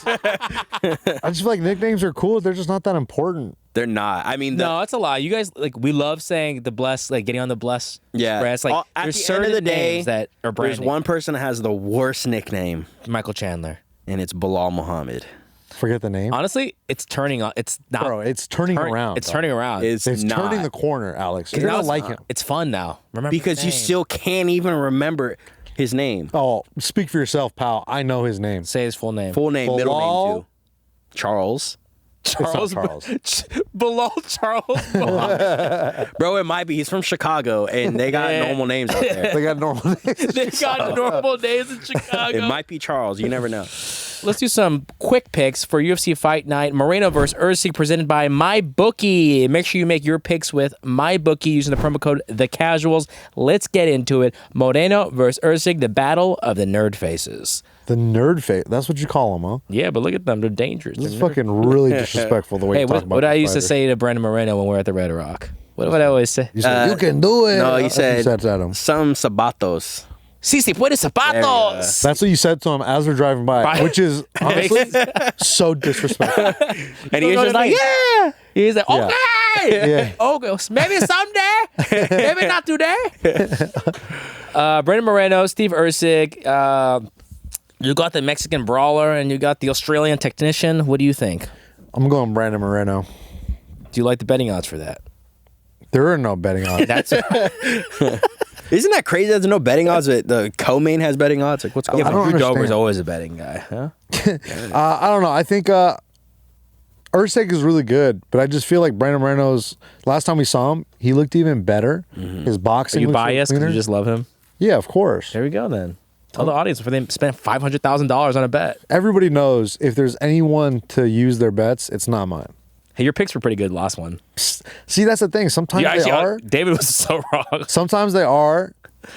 [SPEAKER 1] I just feel like nicknames are cool. They're just not that important.
[SPEAKER 3] They're not. I mean,
[SPEAKER 2] No, that's a lie. You guys like we love saying the bless, like getting on the bless.
[SPEAKER 3] yeah.
[SPEAKER 2] Express. Like
[SPEAKER 3] At
[SPEAKER 2] there's
[SPEAKER 3] the
[SPEAKER 2] certain
[SPEAKER 3] end of the day,
[SPEAKER 2] names that are
[SPEAKER 3] there's
[SPEAKER 2] branding.
[SPEAKER 3] one person that has the worst nickname,
[SPEAKER 2] Michael Chandler.
[SPEAKER 3] and it's Belal Muhammad.
[SPEAKER 1] Forget the name.
[SPEAKER 2] Honestly, it's turning on. It's not.
[SPEAKER 1] Bro, it's turning around.
[SPEAKER 2] It's
[SPEAKER 1] dog.
[SPEAKER 2] turning around.
[SPEAKER 3] It's not.
[SPEAKER 1] turning the corner, Alex. You're
[SPEAKER 2] Now
[SPEAKER 1] gonna
[SPEAKER 2] it's
[SPEAKER 1] like
[SPEAKER 2] not.
[SPEAKER 1] him.
[SPEAKER 2] It's fun now. Remember
[SPEAKER 3] because
[SPEAKER 2] his
[SPEAKER 3] you
[SPEAKER 2] name.
[SPEAKER 3] still can't even remember his name.
[SPEAKER 1] Oh, speak for yourself, pal. I know his name.
[SPEAKER 2] say his full name.
[SPEAKER 3] Full name, middle
[SPEAKER 1] Belal?
[SPEAKER 3] name too. Charles.
[SPEAKER 1] Charles.
[SPEAKER 2] Below Charles. Muhammad.
[SPEAKER 3] Bro, it might be. He's from Chicago, and they got
[SPEAKER 2] Yeah.
[SPEAKER 3] normal names out there.
[SPEAKER 1] They got normal names.
[SPEAKER 2] They got normal days in Chicago.
[SPEAKER 3] It might be Charles. You never know.
[SPEAKER 2] Let's do some quick picks for UFC Fight Night. Moreno versus Erceg presented by MyBookie. Make sure you make your picks with MyBookie using the promo code TheCasuals. Let's get into it. Moreno versus Erceg, the battle of the nerd faces.
[SPEAKER 1] The nerd face. That's what you call them, huh?
[SPEAKER 2] Yeah, but look at them. They're dangerous.
[SPEAKER 1] This
[SPEAKER 2] They're
[SPEAKER 1] is
[SPEAKER 2] nerd-
[SPEAKER 1] fucking really disrespectful the way
[SPEAKER 2] Hey,
[SPEAKER 1] you talk
[SPEAKER 2] what,
[SPEAKER 1] about
[SPEAKER 2] what I
[SPEAKER 1] these
[SPEAKER 2] used to
[SPEAKER 1] fighters.
[SPEAKER 2] say to Brandon Moreno when we were at the Red Rock? What would I always say?
[SPEAKER 1] You said, you can do it.
[SPEAKER 3] No, he
[SPEAKER 1] That's what you
[SPEAKER 3] said
[SPEAKER 1] to him.
[SPEAKER 3] some sabatos.
[SPEAKER 2] Si se puede zapatos.
[SPEAKER 1] That's what you said to him as we're driving by,
[SPEAKER 2] Right.
[SPEAKER 1] which is honestly so disrespectful.
[SPEAKER 3] And he was just like,
[SPEAKER 2] yeah. He's like,
[SPEAKER 1] Yeah.
[SPEAKER 2] okay.
[SPEAKER 1] Yeah.
[SPEAKER 2] Okay, maybe someday. Maybe not today. Brandon Moreno, Steve Erceg. You got the Mexican brawler and you got the Australian technician. What do you think?
[SPEAKER 1] I'm going Brandon Moreno.
[SPEAKER 2] Do you like the betting odds for that?
[SPEAKER 1] There are no betting odds.
[SPEAKER 2] That's
[SPEAKER 3] Isn't that crazy? There's no betting odds. The co-main has betting odds. Like, what's going
[SPEAKER 2] yeah,
[SPEAKER 3] on?
[SPEAKER 1] don't
[SPEAKER 2] but Drew
[SPEAKER 1] understand.
[SPEAKER 2] Dober's always a betting guy, huh?
[SPEAKER 1] I don't know. I think Erceg is really good, but I just feel like Brandon Moreno's last time we saw him, he looked even better. His
[SPEAKER 2] Are
[SPEAKER 1] boxing
[SPEAKER 2] you
[SPEAKER 1] looks
[SPEAKER 2] biased because
[SPEAKER 1] cleaner.
[SPEAKER 2] you just love him?
[SPEAKER 1] Yeah, of course.
[SPEAKER 2] There we go then. Tell the audience before they spent $500,000 on a bet.
[SPEAKER 1] Everybody knows if there's anyone to use their bets, it's not mine.
[SPEAKER 2] Hey, your picks were pretty good last one.
[SPEAKER 1] See, that's the thing. Sometimes they are.
[SPEAKER 2] David was so wrong.
[SPEAKER 1] Sometimes they are.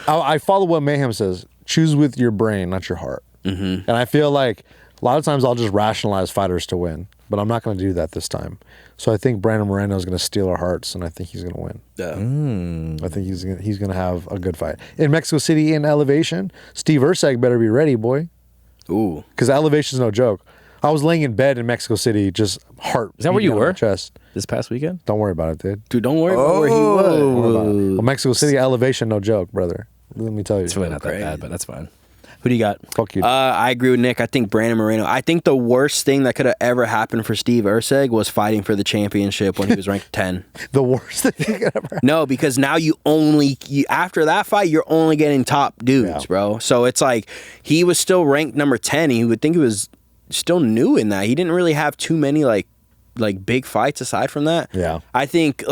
[SPEAKER 1] I follow what Mayhem says. Choose with your brain, not your heart. And I feel like a lot of times I'll just rationalize fighters to win, but I'm not going to do that this time. So I think Brandon Moreno is going to steal our hearts, and I think he's going to win.
[SPEAKER 3] Yeah.
[SPEAKER 1] I think he's going to have a good fight. In Mexico City, in Elevation, Steve Erceg better be ready, boy,
[SPEAKER 3] Ooh.
[SPEAKER 1] because Elevation's no joke. I was laying in bed in Mexico City, just heart.
[SPEAKER 2] Is that where you
[SPEAKER 1] beating on my
[SPEAKER 2] were?
[SPEAKER 1] Chest.
[SPEAKER 2] This past weekend?
[SPEAKER 1] Don't worry about it, dude.
[SPEAKER 3] Dude, don't worry about where he was.
[SPEAKER 1] Don't worry about it. Well, Mexico City Elevation, no joke, brother. Let me tell you.
[SPEAKER 2] It's really not that
[SPEAKER 3] Great.
[SPEAKER 2] bad, but that's fine. Who do you got?
[SPEAKER 1] Fuck you.
[SPEAKER 3] I agree with Nick. I think Brandon Moreno. I think the worst thing that could have ever happened for Steve Erceg was fighting for the championship when he was ranked 10.
[SPEAKER 1] The worst thing you could ever.
[SPEAKER 3] No, because now after that fight, you're only getting top dudes,
[SPEAKER 1] Yeah.
[SPEAKER 3] bro. So it's like he was still ranked number 10. And you would think he was still new in that. He didn't really have too many like big fights aside from that.
[SPEAKER 1] Yeah.
[SPEAKER 3] I think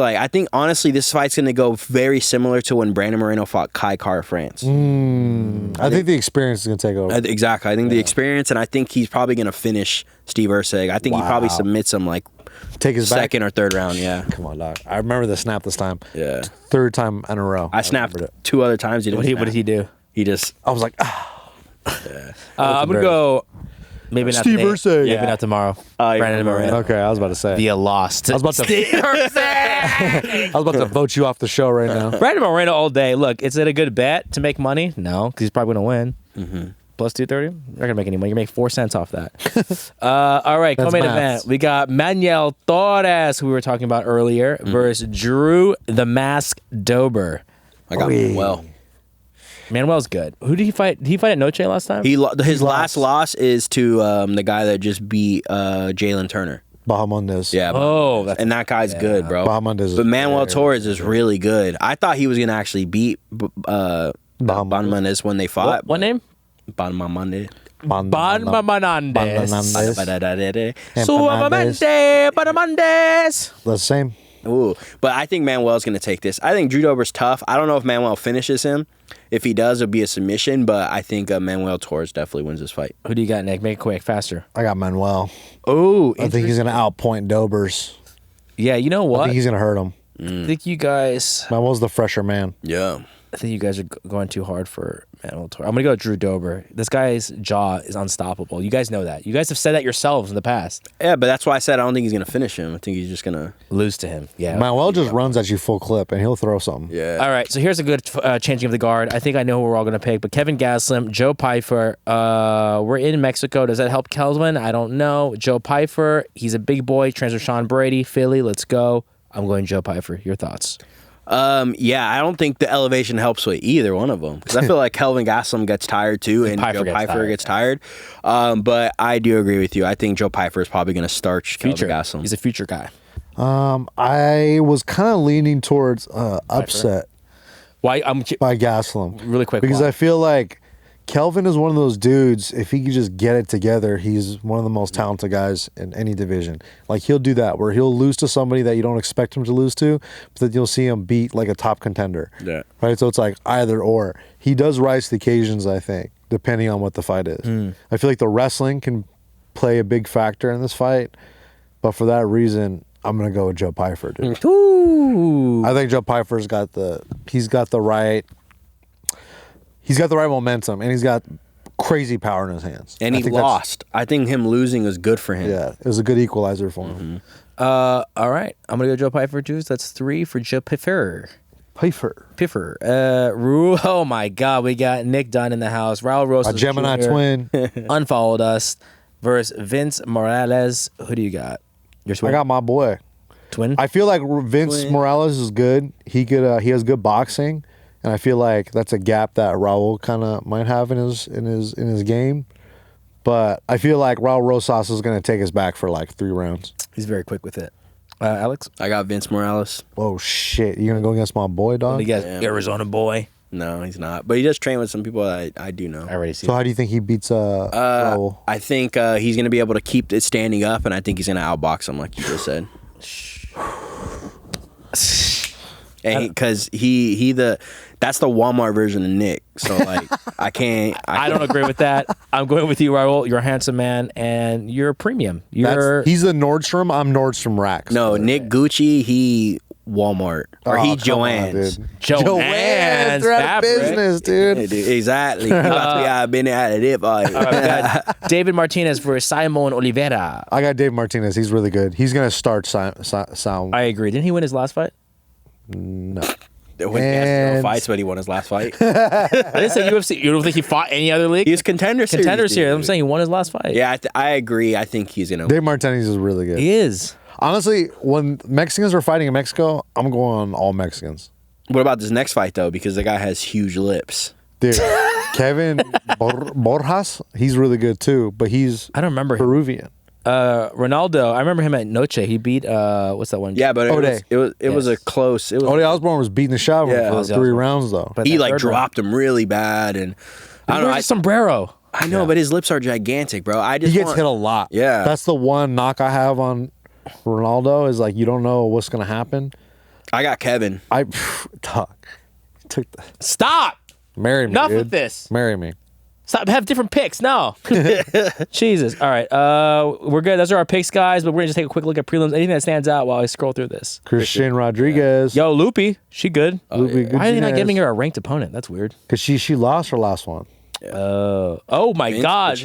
[SPEAKER 3] honestly this fight's gonna go very similar to when Brandon Moreno fought Kai Kara France.
[SPEAKER 1] I think the experience is going to take over.
[SPEAKER 3] Exactly. I think the experience, and I think he's probably gonna finish Steve Erceg. I think he probably
[SPEAKER 1] Wow.
[SPEAKER 3] submits him like
[SPEAKER 1] Take his back.
[SPEAKER 3] second or third round. Yeah.
[SPEAKER 1] Come on, dog. I remember the snap this time.
[SPEAKER 3] Yeah.
[SPEAKER 1] Third time in a row.
[SPEAKER 3] I snapped
[SPEAKER 1] remembered it.
[SPEAKER 3] 2 other times. He didn't
[SPEAKER 2] What did he do?
[SPEAKER 3] He just
[SPEAKER 1] I was like, ah.
[SPEAKER 2] I'm going to go, maybe not
[SPEAKER 1] Steve
[SPEAKER 2] today,
[SPEAKER 1] Erceg.
[SPEAKER 2] maybe not tomorrow.
[SPEAKER 3] you're
[SPEAKER 2] Brandon
[SPEAKER 3] right.
[SPEAKER 2] Moreno.
[SPEAKER 1] Okay, I was about to say.
[SPEAKER 2] Via lost.
[SPEAKER 1] I was about to. I was about to vote you off the show right now.
[SPEAKER 2] Brandon Moreno all day. Look, is it a good bet to make money? No, because he's probably going to win. Plus 230? You're not going to make any money. You make 4 cents off that. All right,
[SPEAKER 1] That's
[SPEAKER 2] co-main
[SPEAKER 1] maths.
[SPEAKER 2] event. We got Manuel Torres, who we were talking about earlier, versus Drew the Mask Dober.
[SPEAKER 3] I got him well.
[SPEAKER 2] Manuel's good. Who did he fight? Did he fight at Noche last time?
[SPEAKER 3] His last loss is to the guy that just beat Jalen Turner.
[SPEAKER 1] Bahamondes.
[SPEAKER 3] Yeah.
[SPEAKER 2] Oh, that's
[SPEAKER 3] and that guy's good, bro.
[SPEAKER 1] Bahamondes is
[SPEAKER 3] But Manuel
[SPEAKER 1] very,
[SPEAKER 3] Torres is really good. I thought he was gonna actually beat Bahamondes when they fought.
[SPEAKER 2] what name?
[SPEAKER 3] Bahamondes.
[SPEAKER 2] Banmanandes.
[SPEAKER 1] Banandes.
[SPEAKER 2] Suavemente Banamandes.
[SPEAKER 1] The same.
[SPEAKER 3] Ooh, but I think Manuel's gonna take this. I think Drew Dober's tough. I don't know if Manuel finishes him. If he does, it'll be a submission. But I think Manuel Torres definitely wins this fight.
[SPEAKER 2] Who do you got, Nick? Make it quick, faster.
[SPEAKER 1] I got Manuel.
[SPEAKER 2] Oh,
[SPEAKER 1] I think he's going to outpoint Dobers.
[SPEAKER 2] yeah. You know
[SPEAKER 1] I
[SPEAKER 2] what?
[SPEAKER 1] think he's going to hurt him.
[SPEAKER 2] I think you guys.
[SPEAKER 1] Manuel's the fresher man.
[SPEAKER 3] Yeah.
[SPEAKER 2] I think you guys are going too hard for I'm gonna go with Drew Dober. This guy's jaw is unstoppable. You guys know that. You guys have said that yourselves in the past.
[SPEAKER 3] Yeah, but that's why I said I don't think he's gonna finish him. I think he's just gonna
[SPEAKER 2] Lose to him. Yeah.
[SPEAKER 1] Manuel just runs at you full clip and he'll throw something.
[SPEAKER 3] yeah.
[SPEAKER 2] All right, so here's a good changing of the guard. I think I know who we're all going to pick, but Kevin Gastelum, Joe Pyfer. We're in Mexico. Does that help Kelvin? I don't know. Joe Pyfer, he's a big boy. Transfer Sean Brady, Philly. Let's go. I'm going Joe Pyfer. Your thoughts?
[SPEAKER 3] Yeah, I don't think the elevation helps with either one of them because I feel like Kelvin Gastelum gets tired too, and Joe Pyfer gets tired. But I do agree with you. I think Joe Pyfer is probably going to starch Kelvin Gastelum.
[SPEAKER 2] He's a future guy.
[SPEAKER 1] I was kind of leaning towards upset
[SPEAKER 2] Why?
[SPEAKER 1] by Gastelum.
[SPEAKER 2] Really quick,
[SPEAKER 1] Because
[SPEAKER 2] why?
[SPEAKER 1] I feel like Kelvin is one of those dudes, if he could just get it together, he's one of the most talented guys in any division. Like, he'll do that, where he'll lose to somebody that you don't expect him to lose to, but then you'll see him beat, like, a top contender.
[SPEAKER 3] Yeah.
[SPEAKER 1] Right? So it's like either or. He does rise to the occasions, I think, depending on what the fight is. I feel like the wrestling can play a big factor in this fight, but for that reason, I'm going to go with Joe Pyfer, dude.
[SPEAKER 2] Ooh.
[SPEAKER 1] I think Joe Pyfer's got the right momentum, and he's got crazy power in his hands.
[SPEAKER 3] And he lost. I think him losing was good for him.
[SPEAKER 1] Yeah, it was a good equalizer for him.
[SPEAKER 2] All right, I'm gonna go Joe Pyfer too. So that's 3 for Joe Pyfer. Piffer. Oh my God, we got Nick Dunn in the house. Raul Rosas,
[SPEAKER 1] A Gemini
[SPEAKER 2] Jr.
[SPEAKER 1] twin.
[SPEAKER 2] unfollowed us versus Vince Morales. Who do you got? Your twin?
[SPEAKER 1] I got my boy.
[SPEAKER 2] Twin.
[SPEAKER 1] I feel like Vince Morales is good. He has good boxing, and I feel like that's a gap that Raul kind of might have in his game. But I feel like Raul Rosas is going to take us back for like 3 rounds.
[SPEAKER 2] He's very quick with it. Alex?
[SPEAKER 3] I got Vince Morales.
[SPEAKER 1] Oh shit! You gonna go against my boy, dog?
[SPEAKER 2] You got Arizona boy.
[SPEAKER 3] No, he's not. But he does train with some people that I do know.
[SPEAKER 2] I already see.
[SPEAKER 1] So how do you think he beats Raul?
[SPEAKER 3] I think he's going to be able to keep it standing up, and I think he's going to outbox him, like you just said. And because that's the Walmart version of Nick. So like I
[SPEAKER 2] don't agree with that. I'm going with you, Raul. You're a handsome man, and you're premium.
[SPEAKER 1] He's the Nordstrom. I'm Nordstrom Rack.
[SPEAKER 3] No, Nick Gucci. He Walmart or he Joann's.
[SPEAKER 2] Joann's.
[SPEAKER 1] They're out of business, dude.
[SPEAKER 3] Yeah, dude. Exactly. I've been out of it.
[SPEAKER 2] David Martinez for Simon Oliveira.
[SPEAKER 1] I got Dave Martinez. He's really good. He's gonna start sound.
[SPEAKER 2] I agree. Didn't he win his last fight?
[SPEAKER 1] No.
[SPEAKER 3] When he fights, but he won his last fight.
[SPEAKER 2] I didn't say UFC. You don't think he fought any other league?
[SPEAKER 3] He's contender series.
[SPEAKER 2] I'm saying he won his last fight.
[SPEAKER 3] Yeah, I agree. I think he's gonna.
[SPEAKER 1] Dave Martinez is really good.
[SPEAKER 2] He is.
[SPEAKER 1] Honestly, when Mexicans are fighting in Mexico, I'm going all Mexicans.
[SPEAKER 3] What about this next fight though? Because the guy has huge lips.
[SPEAKER 1] Dude, Kevin Borjas, he's really good too, but I don't remember Peruvian.
[SPEAKER 2] Ronaldo, I remember him at Noche. He beat what's that one?
[SPEAKER 3] Yeah, but it was a close.
[SPEAKER 1] Odie Osborne was beating the shot for 3 rounds though.
[SPEAKER 3] But he like dropped him really bad, and
[SPEAKER 2] I don't know. Sombrero.
[SPEAKER 3] I know, but his lips are gigantic, bro.
[SPEAKER 1] He gets hit a lot.
[SPEAKER 3] Yeah,
[SPEAKER 1] that's the one knock I have on Ronaldo is like you don't know what's gonna happen.
[SPEAKER 3] I got Kevin.
[SPEAKER 2] Stop.
[SPEAKER 1] Marry me.
[SPEAKER 2] Enough
[SPEAKER 1] dude.
[SPEAKER 2] with this.
[SPEAKER 1] Marry me.
[SPEAKER 2] Stop. Have different picks. No. Jesus. All right. We're good. Those are our picks, guys. But we're gonna just take a quick look at prelims. Anything that stands out while I scroll through this.
[SPEAKER 1] Christian Rodriguez.
[SPEAKER 2] Yo, Loopy. She good.
[SPEAKER 1] Loopy,
[SPEAKER 2] Why are they not giving her a ranked opponent? That's weird.
[SPEAKER 1] Because she lost her last one.
[SPEAKER 2] Oh my God!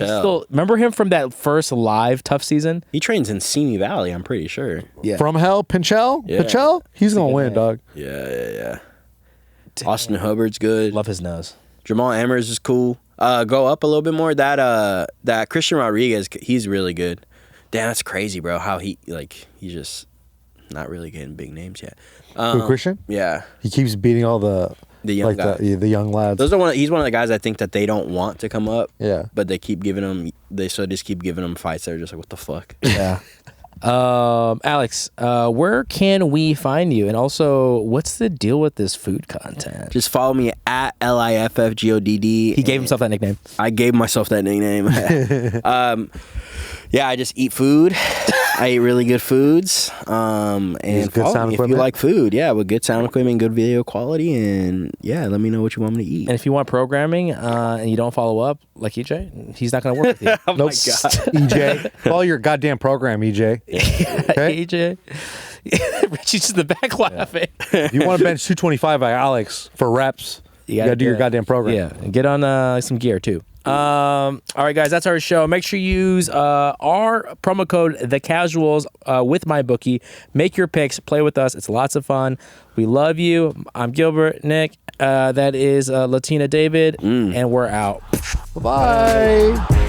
[SPEAKER 2] Remember him from that first live tough season?
[SPEAKER 3] He trains in Simi Valley, I'm pretty sure.
[SPEAKER 2] Yeah.
[SPEAKER 1] From hell, Pinchel?
[SPEAKER 3] Yeah.
[SPEAKER 1] Pinchel? He's gonna win, dog.
[SPEAKER 3] Yeah. Austin Hubbard's good.
[SPEAKER 2] Love his nose.
[SPEAKER 3] Jamal Emmers is cool. Go up a little bit more. That Christian Rodriguez, he's really good. Damn, that's crazy, bro. How he's just not really getting big names yet.
[SPEAKER 1] Who, Christian?
[SPEAKER 3] Yeah.
[SPEAKER 1] He keeps beating all the
[SPEAKER 3] young guys.
[SPEAKER 1] the young lads.
[SPEAKER 3] He's one of the guys I think that they don't want to come up.
[SPEAKER 1] Yeah.
[SPEAKER 3] But they keep giving him just keep giving him fights that are just like, what the fuck?
[SPEAKER 2] Yeah. Alex, where can we find you? And also, what's the deal with this food content?
[SPEAKER 3] Just follow me at LiffGodd.
[SPEAKER 2] He gave himself that nickname.
[SPEAKER 3] I gave myself that nickname. Yeah, I just eat food. I eat really good foods. And follow me if you like food. Yeah, with good sound equipment, good video quality, and yeah, let me know what you want me to eat.
[SPEAKER 2] And if you want programming and you don't follow up, like EJ, he's not going to work with you.
[SPEAKER 3] Oh my God.
[SPEAKER 1] EJ, follow your goddamn program, EJ. Okay?
[SPEAKER 2] EJ. Richie's in the back laughing.
[SPEAKER 1] If you want to bench 225 by Alex for reps, You gotta do your goddamn program.
[SPEAKER 2] Yeah, and get on some gear too. All right, guys, that's our show. Make sure you use our promo code TheCasuals with MyBookie. Make your picks. Play with us. It's lots of fun. We love you. I'm Gilbert, Nick. That is Latina David, and we're out.
[SPEAKER 1] Bye.